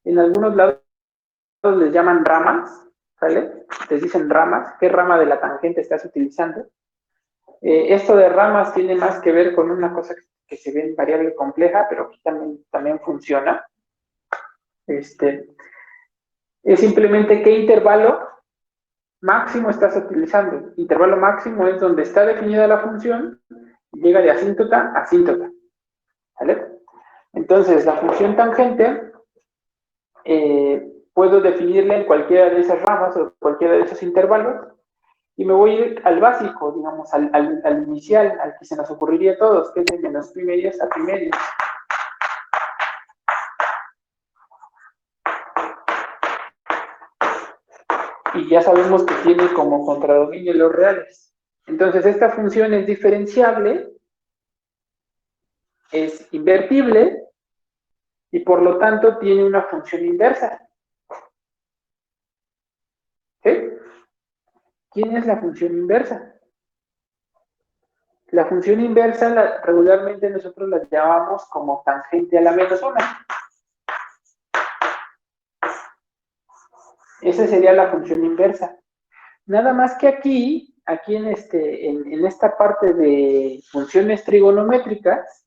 en algunos lados les llaman ramas, ¿vale? Les dicen ramas. ¿Qué rama de la tangente estás utilizando? Esto de ramas tiene más que ver con una cosa que se ve en variable compleja, pero aquí también funciona. Es simplemente qué intervalo máximo estás utilizando. Intervalo máximo es donde está definida la función y llega de asíntota a asíntota. ¿Vale? Entonces, la función tangente puedo definirla en cualquiera de esas ramas o cualquiera de esos intervalos y me voy a ir al básico, digamos, al inicial, al que se nos ocurriría a todos, que es de menos pi medios a pi medios. Y ya sabemos que tiene como contradominio los reales. Entonces, esta función es diferenciable, es invertible, y por lo tanto tiene una función inversa. ¿Sí? ¿Quién es la función inversa? La función inversa regularmente nosotros la llamamos como tangente a la menos 1. Esa sería la función inversa. Nada más que aquí en esta parte de funciones trigonométricas,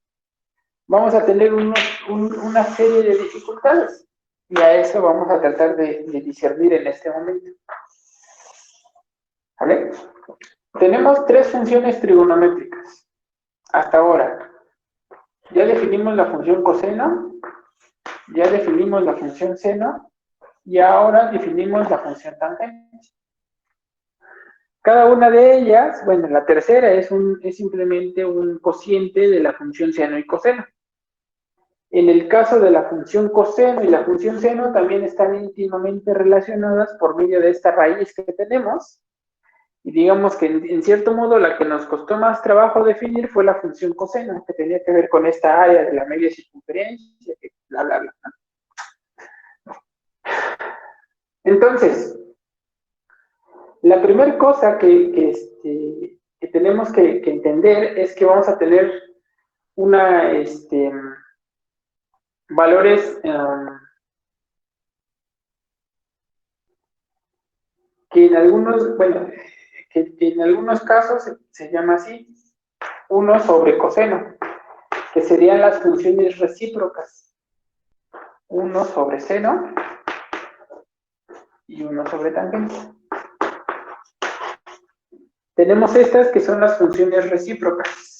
vamos a tener una serie de dificultades. Y a eso vamos a tratar de discernir en este momento. ¿Vale? Tenemos 3 funciones trigonométricas. Hasta ahora. Ya definimos la función coseno, ya definimos la función seno, y ahora definimos la función tangente. Cada una de ellas, bueno, la tercera es simplemente un cociente de la función seno y coseno. En el caso de la función coseno y la función seno también están íntimamente relacionadas por medio de esta raíz que tenemos. Y digamos que en cierto modo la que nos costó más trabajo definir fue la función coseno, que tenía que ver con esta área de la media circunferencia, bla, bla, bla. Entonces, la primera cosa que tenemos que entender es que vamos a tener valores que en algunos casos se llama así, 1 sobre coseno, que serían las funciones recíprocas. 1 sobre seno y 1 sobre tangente. Tenemos estas que son las funciones recíprocas.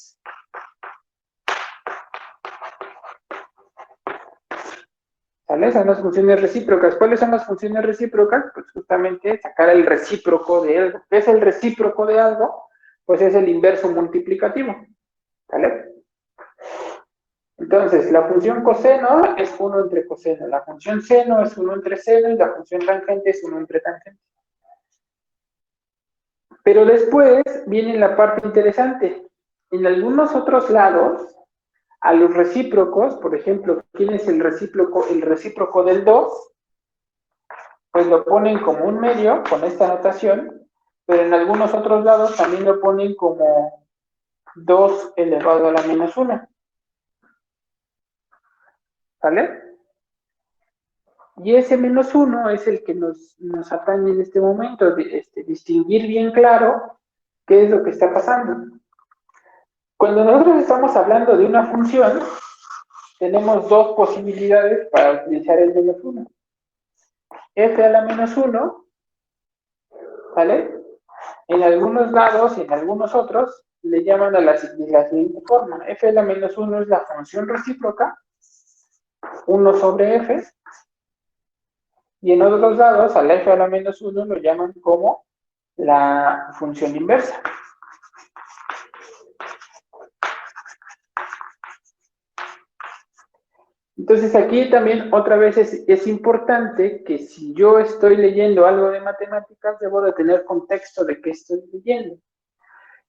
¿Sale? Son las funciones recíprocas. ¿Cuáles son las funciones recíprocas? Pues justamente sacar el recíproco de algo. ¿Qué es el recíproco de algo? Pues es el inverso multiplicativo. ¿Sale? Entonces, la función coseno es 1 entre coseno, la función seno es 1 entre seno y la función tangente es 1 entre tangente. Pero después viene la parte interesante. En algunos otros lados, a los recíprocos, por ejemplo, ¿quién es el recíproco? El recíproco del 2, pues lo ponen como un medio con esta notación, pero en algunos otros lados también lo ponen como 2 elevado a la menos 1. ¿Vale? Y ese menos 1 es el que nos atañe en este momento, distinguir bien claro qué es lo que está pasando. Cuando nosotros estamos hablando de una función, tenemos 2 posibilidades para utilizar el menos 1. F a la menos 1, ¿vale? En algunos lados y en algunos otros le llaman a la siguiente forma. F a la menos 1 es la función recíproca, 1 sobre F, y en otros lados a la F a la menos 1 lo llaman como la función inversa. Entonces aquí también otra vez es importante que si yo estoy leyendo algo de matemáticas, debo de tener contexto de qué estoy leyendo.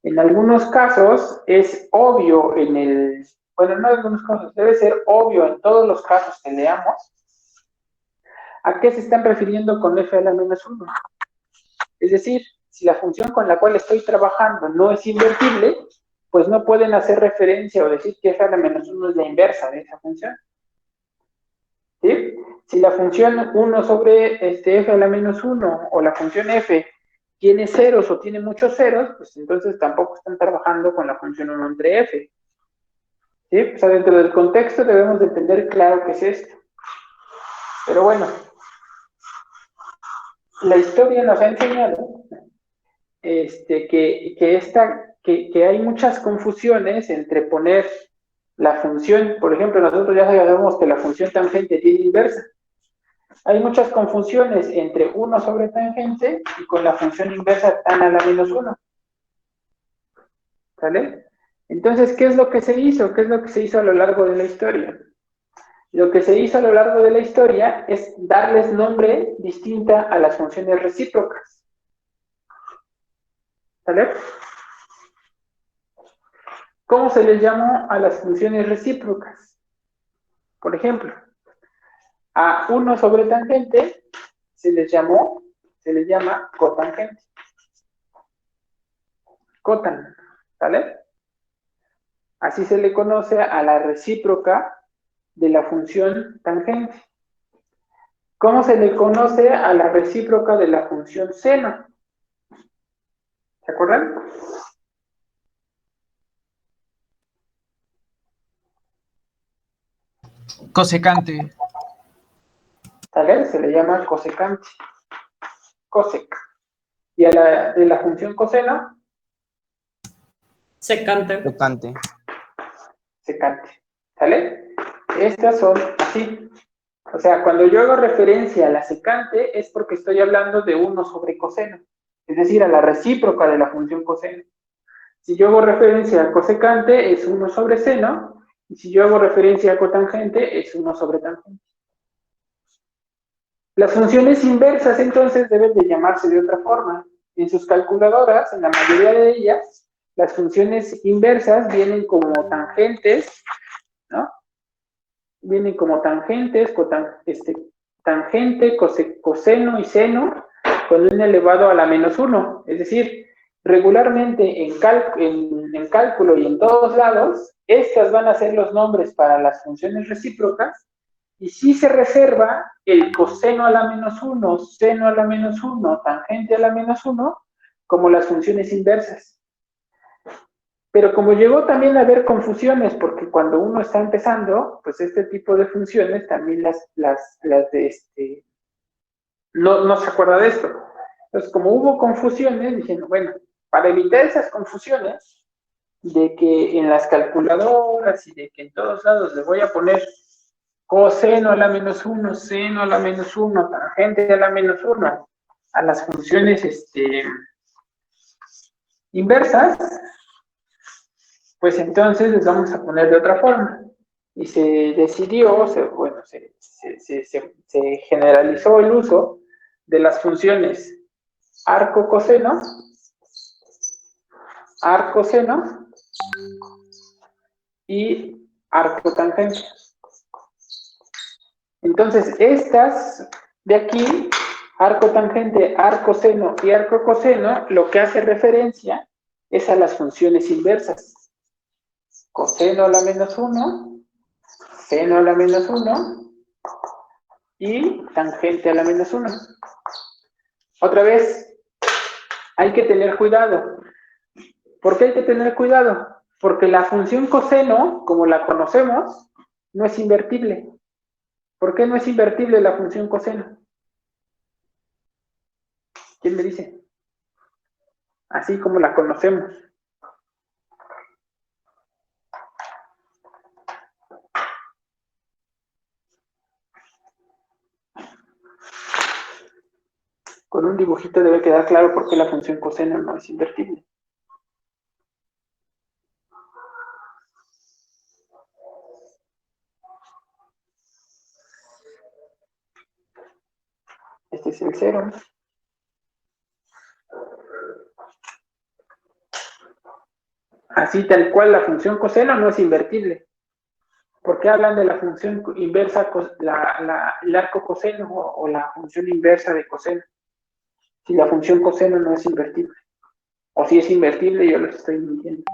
En algunos casos es obvio no en algunos casos, debe ser obvio en todos los casos que leamos, ¿a qué se están refiriendo con f a la menos 1? Es decir, si la función con la cual estoy trabajando no es invertible, pues no pueden hacer referencia o decir que f a la menos 1 es la inversa de esa función. ¿Sí? Si la función 1 sobre f a la menos 1 o la función f tiene ceros o tiene muchos ceros, pues entonces tampoco están trabajando con la función 1 entre f. ¿Sí? O sea, dentro del contexto debemos de entender claro qué es esto. Pero bueno, la historia nos ha enseñado que hay muchas confusiones entre poner la función, por ejemplo, nosotros ya sabemos que la función tangente tiene inversa. Hay muchas confusiones entre 1 sobre tangente y con la función inversa tan a la menos 1. ¿Vale? Entonces, ¿qué es lo que se hizo? ¿Qué es lo que se hizo a lo largo de la historia? Lo que se hizo a lo largo de la historia es darles nombre distinta a las funciones recíprocas. ¿Sale? ¿Cómo se les llamó a las funciones recíprocas? Por ejemplo, a 1 sobre tangente se les llama cotangente. Cotan, ¿sale? Así se le conoce a la recíproca de la función tangente. ¿Cómo se le conoce a la recíproca de la función seno? ¿Se acuerdan? Cosecante. ¿Sale? Se le llama cosecante. Cosec. Y a la de la función coseno, Secante. Tocante. secante. ¿Sale? Estas son así. O sea, cuando yo hago referencia a la secante es porque estoy hablando de 1 sobre coseno. Es decir, a la recíproca de la función coseno. Si yo hago referencia a cosecante es 1 sobre seno. Y si yo hago referencia a cotangente es 1 sobre tangente. Las funciones inversas, entonces, deben de llamarse de otra forma. En sus calculadoras, en la mayoría de ellas, las funciones inversas vienen como tangentes, ¿no? Vienen como tangentes, tangente, coseno y seno, con un elevado a la menos 1. Es decir, regularmente en cálculo y en todos lados, estas van a ser los nombres para las funciones recíprocas. Y sí se reserva el coseno a la menos 1, seno a la menos 1, tangente a la menos 1, como las funciones inversas. Pero como llegó también a haber confusiones, porque cuando uno está empezando, pues este tipo de funciones también no se acuerda de esto. Entonces, como hubo confusiones, dijeron, bueno, para evitar esas confusiones, de que en las calculadoras y de que en todos lados le voy a poner coseno a la menos 1, seno a la menos 1, tangente a la menos 1, a las funciones inversas, pues entonces les vamos a poner de otra forma. Y se decidió, se generalizó el uso de las funciones arco-coseno, arcoseno y arcotangente. Entonces, estas de aquí, arcotangente, arcoseno y arcocoseno, lo que hace referencia es a las funciones inversas. Coseno a la menos 1, seno a la menos 1 y tangente a la menos 1. Otra vez, hay que tener cuidado. ¿Por qué hay que tener cuidado? Porque la función coseno, como la conocemos, no es invertible. ¿Por qué no es invertible la función coseno? ¿Quién me dice? Así como la conocemos. Con un dibujito debe quedar claro por qué la función coseno no es invertible. Este es el 0. Así tal cual la función coseno no es invertible. ¿Por qué hablan de la función inversa, el arco coseno o la función inversa de coseno? Si la función coseno no es invertible. O si es invertible, yo les estoy mintiendo.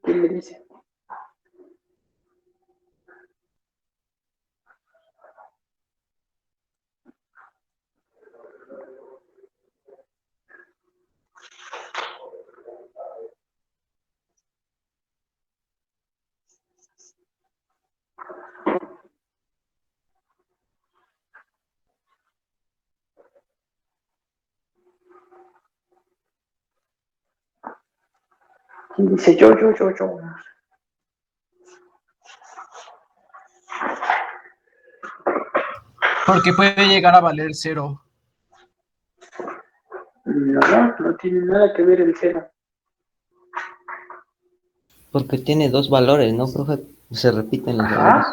¿Quién me dice? ¿Quién dice yo? Porque puede llegar a valer 0. No tiene nada que ver el 0. Porque tiene dos valores, ¿no, profe? Se repiten los valores.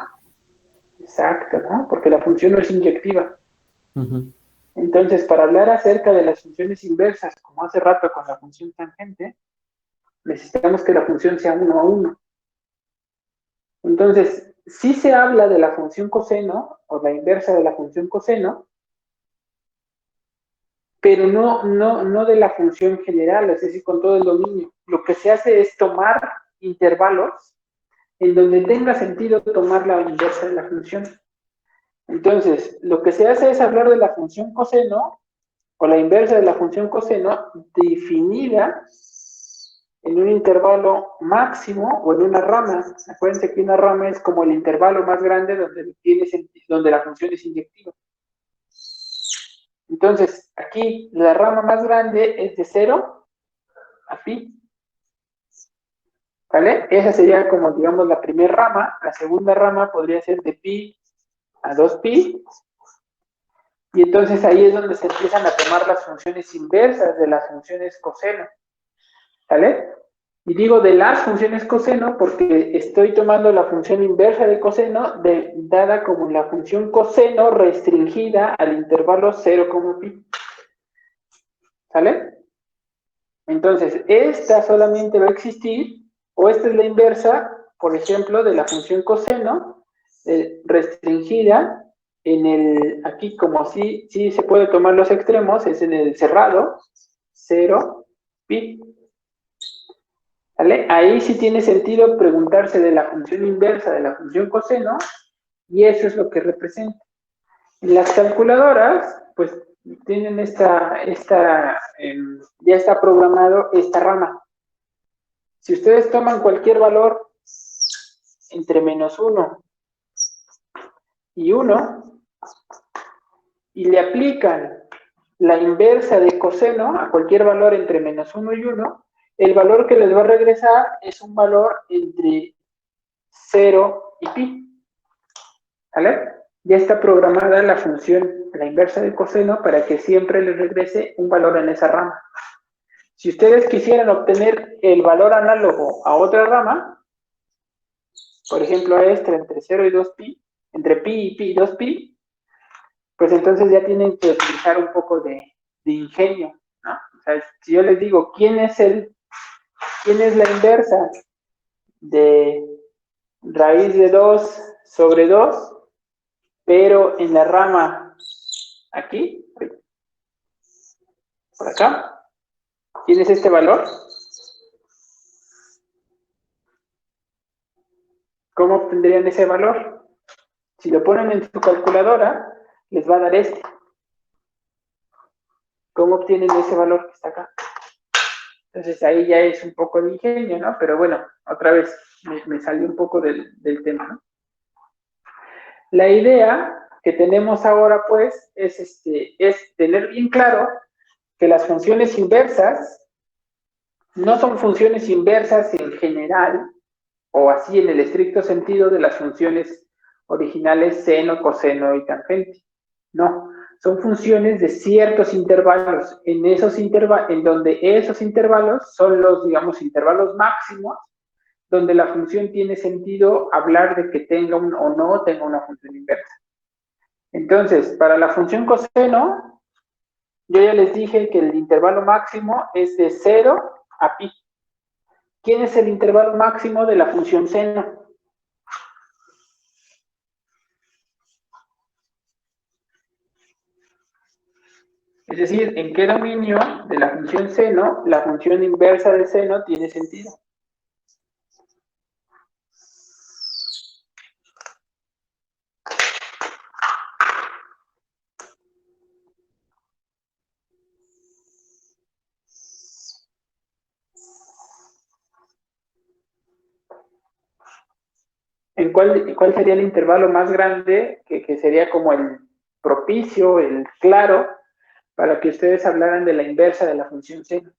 Exacto, ¿no? Porque la función no es inyectiva. Uh-huh. Entonces, para hablar acerca de las funciones inversas, como hace rato con la función tangente, necesitamos que la función sea 1 a 1. Entonces, si se habla de la función coseno, o la inversa de la función coseno, pero no de la función general, es decir, con todo el dominio. Lo que se hace es tomar intervalos en donde tenga sentido tomar la inversa de la función. Entonces, lo que se hace es hablar de la función coseno, o la inversa de la función coseno, definida en un intervalo máximo o en una rama. Acuérdense que una rama es como el intervalo más grande donde la función es inyectiva. Entonces, aquí la rama más grande es de 0 a pi. ¿Vale? Esa sería como, digamos, la primera rama. La segunda rama podría ser de pi a 2pi. Y entonces ahí es donde se empiezan a tomar las funciones inversas de las funciones coseno. ¿Vale? Y digo de las funciones coseno porque estoy tomando la función inversa de coseno dada como la función coseno restringida al intervalo 0, pi. ¿Sale? Entonces, esta solamente va a existir, o esta es la inversa, por ejemplo, de la función coseno restringida en el, aquí como sí se puede tomar los extremos, es en el cerrado, 0, pi. ¿Vale? Ahí sí tiene sentido preguntarse de la función inversa de la función coseno, y eso es lo que representa. En las calculadoras, pues tienen ya está programado esta rama. Si ustedes toman cualquier valor entre -1 y 1 y le aplican la inversa de coseno a cualquier valor entre -1 y 1, el valor que les va a regresar es un valor entre 0 y pi. ¿Vale? Ya está programada la función, la inversa de coseno, para que siempre les regrese un valor en esa rama. Si ustedes quisieran obtener el valor análogo a otra rama, por ejemplo a esta entre 0 y 2pi, entre pi y pi y 2pi, pues entonces ya tienen que utilizar un poco de ingenio, ¿no? O sea, si yo les digo, ¿quién es la inversa de raíz de 2 sobre 2, pero en la rama aquí, por acá? ¿Quién es este valor? ¿Cómo obtendrían ese valor? Si lo ponen en su calculadora, les va a dar este. ¿Cómo obtienen ese valor que está acá? Entonces ahí ya es un poco de ingenio, ¿no? Pero bueno, otra vez me salió un poco del tema, ¿no? La idea que tenemos ahora, pues, es tener bien claro que las funciones inversas no son funciones inversas en general, o así en el estricto sentido de las funciones originales seno, coseno y tangente. No, son funciones de ciertos intervalos, en donde esos intervalos son los, digamos, intervalos máximos, donde la función tiene sentido hablar de que tenga o no tenga una función inversa. Entonces, para la función coseno, yo ya les dije que el intervalo máximo es de 0 a pi. ¿Quién es el intervalo máximo de la función seno? Es decir, ¿en qué dominio de la función seno la función inversa de seno tiene sentido? ¿En cuál sería el intervalo más grande que sería como el propicio, el claro, para que ustedes hablaran de la inversa de la función seno?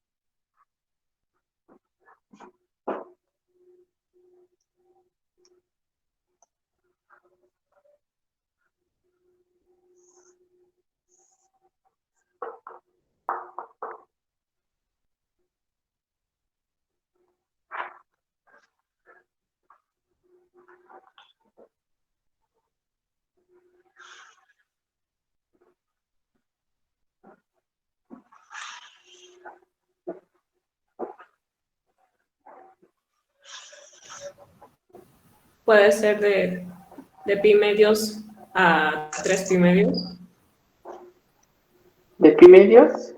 Puede ser de pi medios a 3 pi medios. De pi medios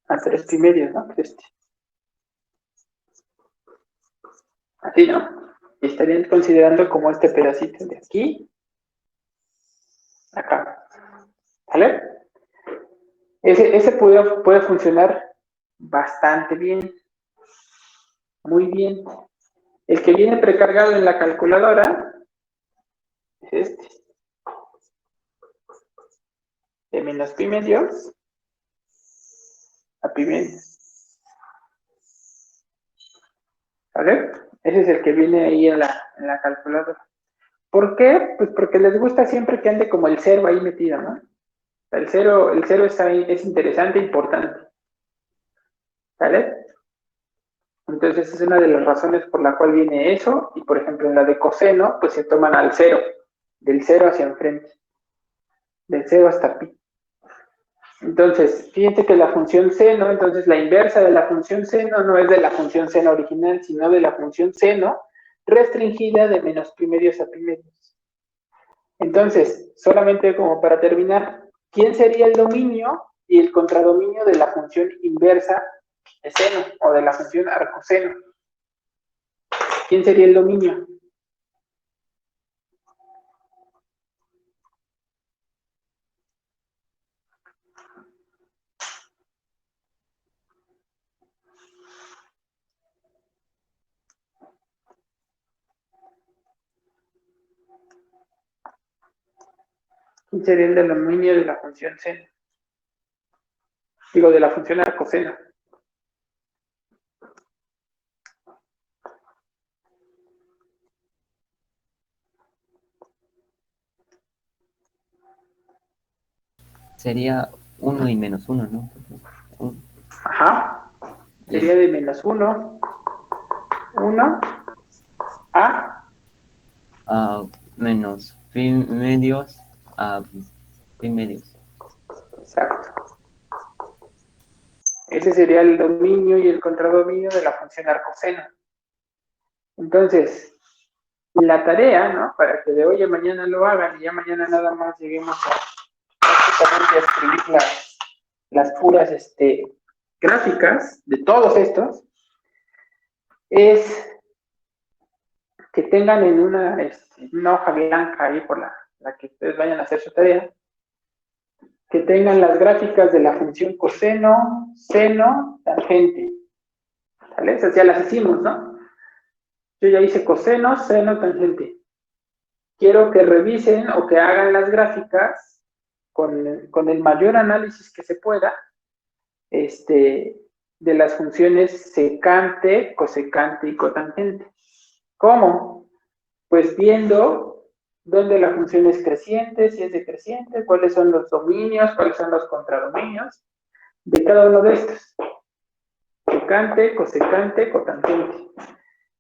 a 3 pi medios, ¿no? Así, ¿no? Y estarían considerando como este pedacito de aquí, acá. ¿Vale? Ese puede funcionar bastante bien. Muy bien. El que viene precargado en la calculadora es este. De menos pi medios a pi medios. ¿Vale? Ese es el que viene ahí en la calculadora. ¿Por qué? Pues porque les gusta siempre que ande como el cero ahí metido, ¿no? El cero está ahí, es interesante, importante. ¿Vale? Entonces es una de las razones por la cual viene eso. Y por ejemplo en la de coseno, pues se toman al cero. Del cero hacia enfrente. Del cero hasta pi. Entonces, fíjense que la función seno, entonces la inversa de la función seno no es de la función seno original, sino de la función seno restringida de menos pi medios a pi medios. Entonces, solamente como para terminar, ¿quién sería el dominio y el contradominio de la función inversa de seno o de la función arcoseno? ¿Quién sería el dominio? ¿Quién sería el dominio de la función seno? Digo, de la función arcoseno. Sería 1 y menos 1, ¿no? Ajá. Sería de menos 1, 1 a menos pi medios a pi medios. Exacto. Ese sería el dominio y el contradominio de la función arcoseno. Entonces, la tarea, ¿no? Para que de hoy a mañana lo hagan y ya mañana nada más lleguemos prácticamente a escribir las puras gráficas de todos estos, es que tengan en una hoja blanca ahí por la que ustedes vayan a hacer su tarea, que tengan las gráficas de la función coseno, seno, tangente. ¿Vale? Esas ya las hicimos, ¿no? Yo ya hice coseno, seno, tangente. Quiero que revisen o que hagan las gráficas con el mayor análisis que se pueda, de las funciones secante, cosecante y cotangente. ¿Cómo? Pues viendo dónde la función es creciente, si es decreciente, cuáles son los dominios, cuáles son los contradominios de cada uno de estos. Secante, cosecante, cotangente.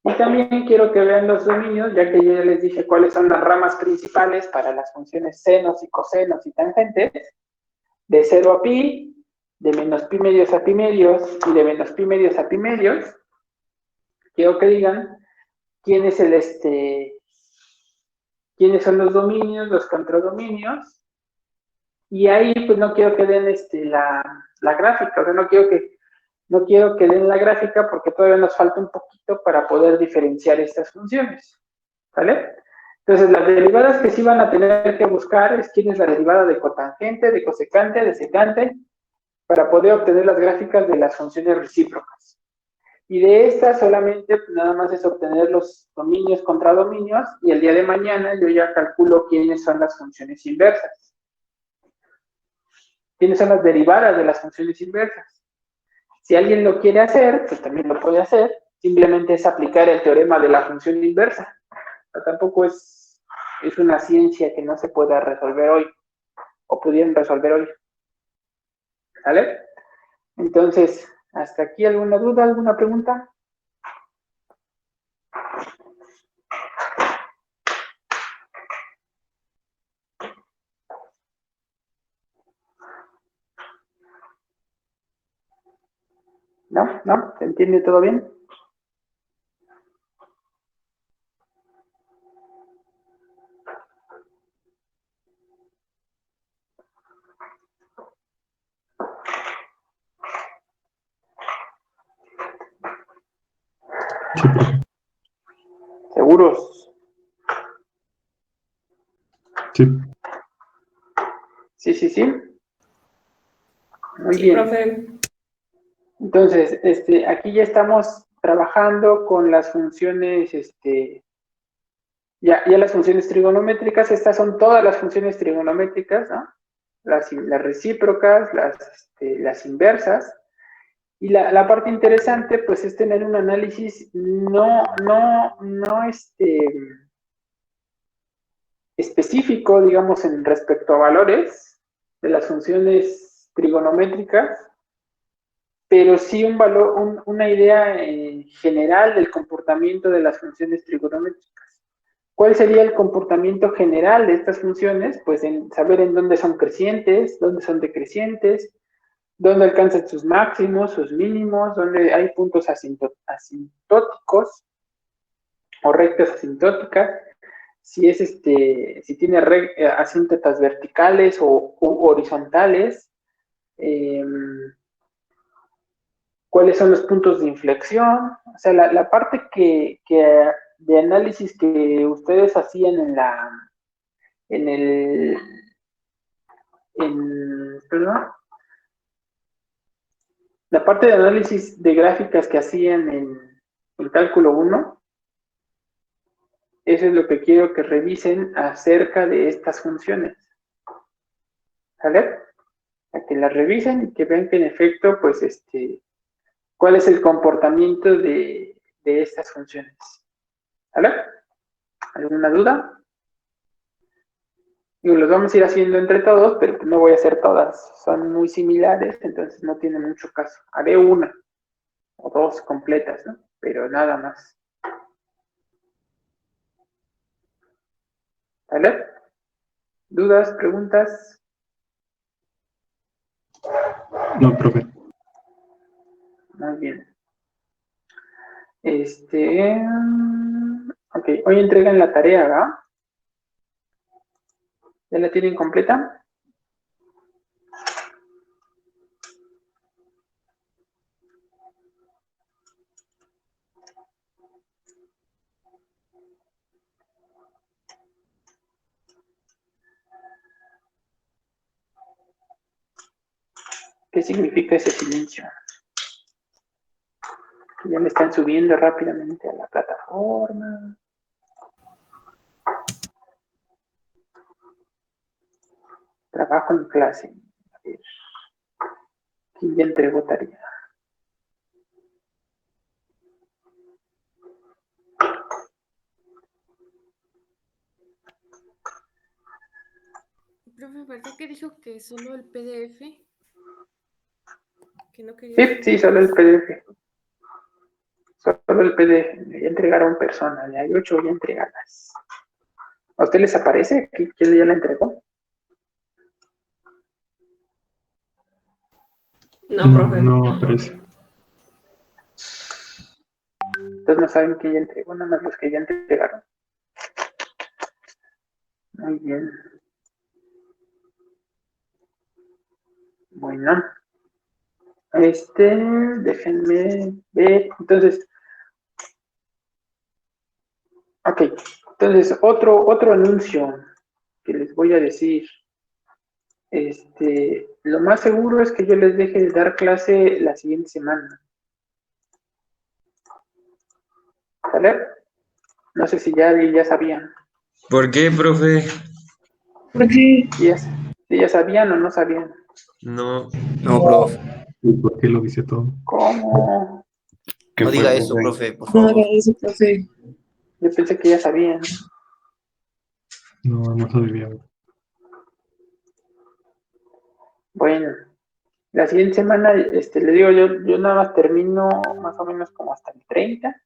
Y también quiero que vean los dominios, ya que yo ya les dije cuáles son las ramas principales para las funciones senos y cosenos y tangentes, de 0 a pi, de menos pi medios a pi medios y de menos pi medios a pi medios. Quiero que digan quién es quiénes son los dominios, los contradominios, y ahí pues no quiero que den la gráfica, o sea, no quiero que den la gráfica porque todavía nos falta un poquito para poder diferenciar estas funciones, ¿vale? Entonces, las derivadas que sí van a tener que buscar es quién es la derivada de cotangente, de cosecante, de secante, para poder obtener las gráficas de las funciones recíprocas. Y de estas solamente pues, nada más es obtener los dominios contra dominios y el día de mañana yo ya calculo quiénes son las funciones inversas. ¿Quiénes son las derivadas de las funciones inversas? Si alguien lo quiere hacer, pues también lo puede hacer. Simplemente es aplicar el teorema de la función inversa. Pero tampoco es una ciencia que no se pueda resolver hoy o pudieran resolver hoy. ¿Vale? Entonces, ¿hasta aquí alguna duda, alguna pregunta? ¿No? ¿No? ¿Se entiende todo bien? Sí, profe. ¿Seguros? Sí. Sí, sí, sí. Muy Sí, bien. profe. Entonces, aquí ya estamos trabajando con las funciones, ya las funciones trigonométricas. Estas son todas las funciones trigonométricas, ¿no? Las recíprocas, las inversas. Y la parte interesante, pues, es tener un análisis no específico, digamos, en respecto a valores de las funciones trigonométricas, pero sí un valor, una idea general del comportamiento de las funciones trigonométricas. ¿Cuál sería el comportamiento general de estas funciones? Pues en saber en dónde son crecientes, dónde son decrecientes, dónde alcanzan sus máximos, sus mínimos, dónde hay puntos asintóticos o rectas asintóticas, si tiene asíntotas verticales o horizontales, eh, cuáles son los puntos de inflexión, o sea, la parte de análisis que ustedes hacían en el, perdón, la parte de análisis de gráficas que hacían en cálculo 1, eso es lo que quiero que revisen acerca de estas funciones. ¿Sale? A que las revisen y que vean que en efecto, pues, cuál es el comportamiento de estas funciones. ¿Sale? ¿Alguna duda? Digo, los vamos a ir haciendo entre todos, pero no voy a hacer todas. Son muy similares, entonces no tiene mucho caso. Haré una o dos completas, ¿no? Pero nada más. ¿Sale? ¿Dudas? ¿Preguntas? No, profe. Muy bien. Ok, hoy entregan la tarea, ¿verdad? ¿Ya la tienen completa? ¿Qué significa ese silencio? Ya me están subiendo rápidamente a la plataforma. Trabajo en clase. A ver, ¿quién ya entregó tarea? Profe, ¿verdad que dijo que solo el PDF? Que no quería Sí, sí, subir solo el más. PDF. Solo el PDF. Ya entregaron personas. Ya hay 8 ya entregadas. ¿A usted les aparece quién ya la entregó? No, No, profe. no aparece. Entonces no saben quién ya entregó, nada más los que ya entregaron. Muy bien. Bueno. Déjenme ver. Entonces, ok. Entonces, otro anuncio que les voy a decir. Lo más seguro es que yo les deje de dar clase la siguiente semana. ¿Sale? No sé si ya sabían. ¿Por qué, profe? Si ya sabían o no sabían. No, no, profe. ¿Y por qué lo dice todo? ¿Cómo? No diga eso, profe, por favor. Yo pensé que ya sabían. No, no sabía. Bueno, la siguiente semana, le digo, yo nada más termino más o menos como hasta el 30.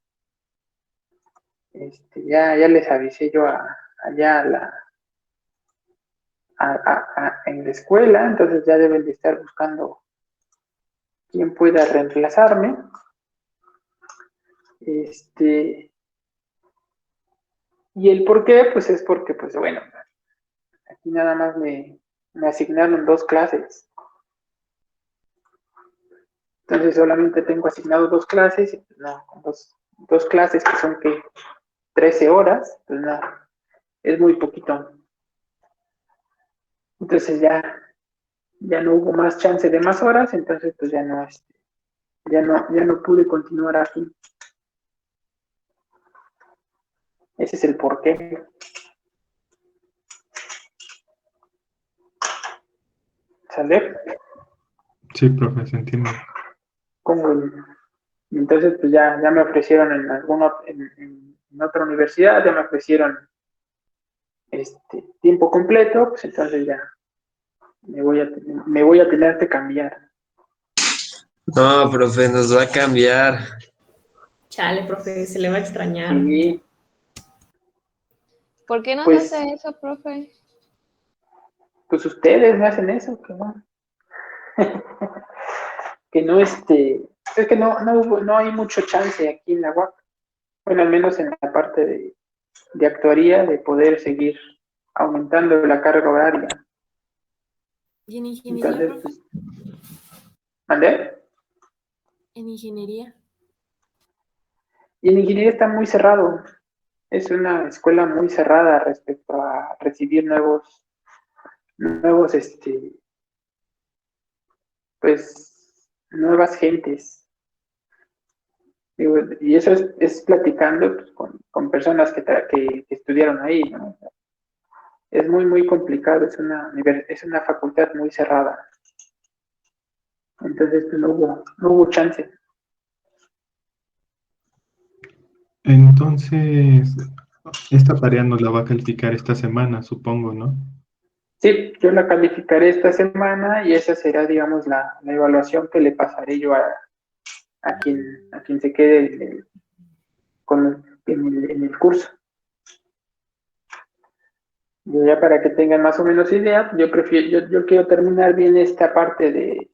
Ya les avisé yo allá en la escuela, entonces ya deben de estar buscando quien pueda reemplazarme. Y el por qué, pues es porque, pues bueno, aquí nada más me asignaron 2 clases. Entonces solamente tengo asignado 2 clases, y pues no, dos clases que son que 13 horas, pues no, es muy poquito. Entonces ya no hubo más chance de más horas, entonces pues ya no pude continuar aquí. Ese es el porqué. ¿Sale? Sí, profe, se entiende. Entonces pues ya me ofrecieron en otra universidad, ya me ofrecieron tiempo completo, pues entonces ya me voy a tener que cambiar. No, profe, nos va a cambiar. Chale, profe, se le va a extrañar. Sí, ¿Por qué nos pues, hace eso, profe? pues ustedes me hacen eso, que no. Que no, es que no hay mucho chance aquí en la UAC. Bueno, al menos en la parte de actuaría, de poder seguir aumentando la carga horaria. ¿Y en ingeniería, Entonces, profe? pues, ¿mandé? En ingeniería. Y en ingeniería está muy cerrado. Es una escuela muy cerrada respecto a recibir nuevos, pues, nuevas gentes. Digo, y eso es platicando pues, con personas que estudiaron ahí, ¿no? Es muy, muy complicado, es una facultad muy cerrada. Entonces pues, no hubo chance. Entonces, esta tarea nos la va a calificar esta semana, supongo, ¿no? Sí, yo la calificaré esta semana y esa será, digamos, la evaluación que le pasaré yo a quien se quede en el curso. Y ya para que tengan más o menos idea, yo quiero terminar bien esta parte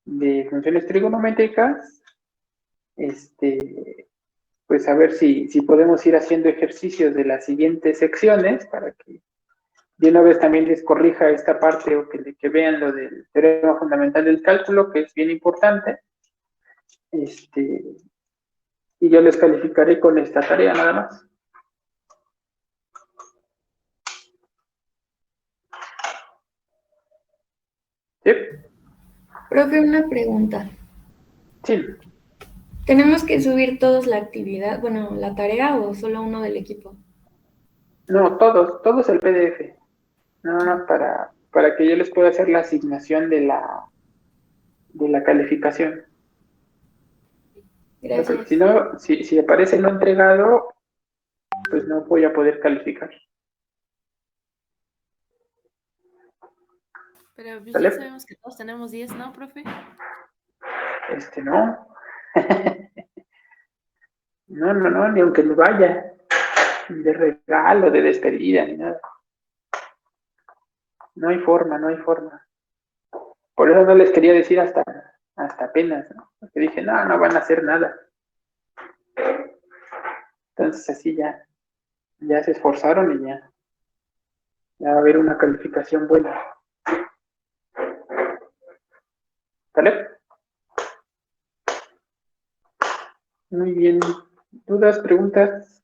de funciones trigonométricas, pues a ver si podemos ir haciendo ejercicios de las siguientes secciones para que de una vez también les corrija esta parte o que vean lo del teorema fundamental del cálculo, que es bien importante. Y yo les calificaré con esta tarea nada más. ¿Sí? Profe, una pregunta. Sí. ¿Tenemos que subir todos la actividad, bueno, la tarea o solo uno del equipo? No, todos el PDF. Nada más para que yo les pueda hacer la asignación de la calificación. Porque Gracias. si no, si aparece no entregado, pues no voy a poder calificar. Pero pues ¿Sale? ya sabemos que todos tenemos 10, ¿no, profe? No. No, ni aunque me vaya. Ni de regalo, de despedida, ni nada. No hay forma. Por eso no les quería decir hasta apenas, ¿no? Porque dije, no van a hacer nada. Entonces así ya se esforzaron y ya va a haber una calificación buena. ¿Vale? Muy bien. ¿Dudas, preguntas?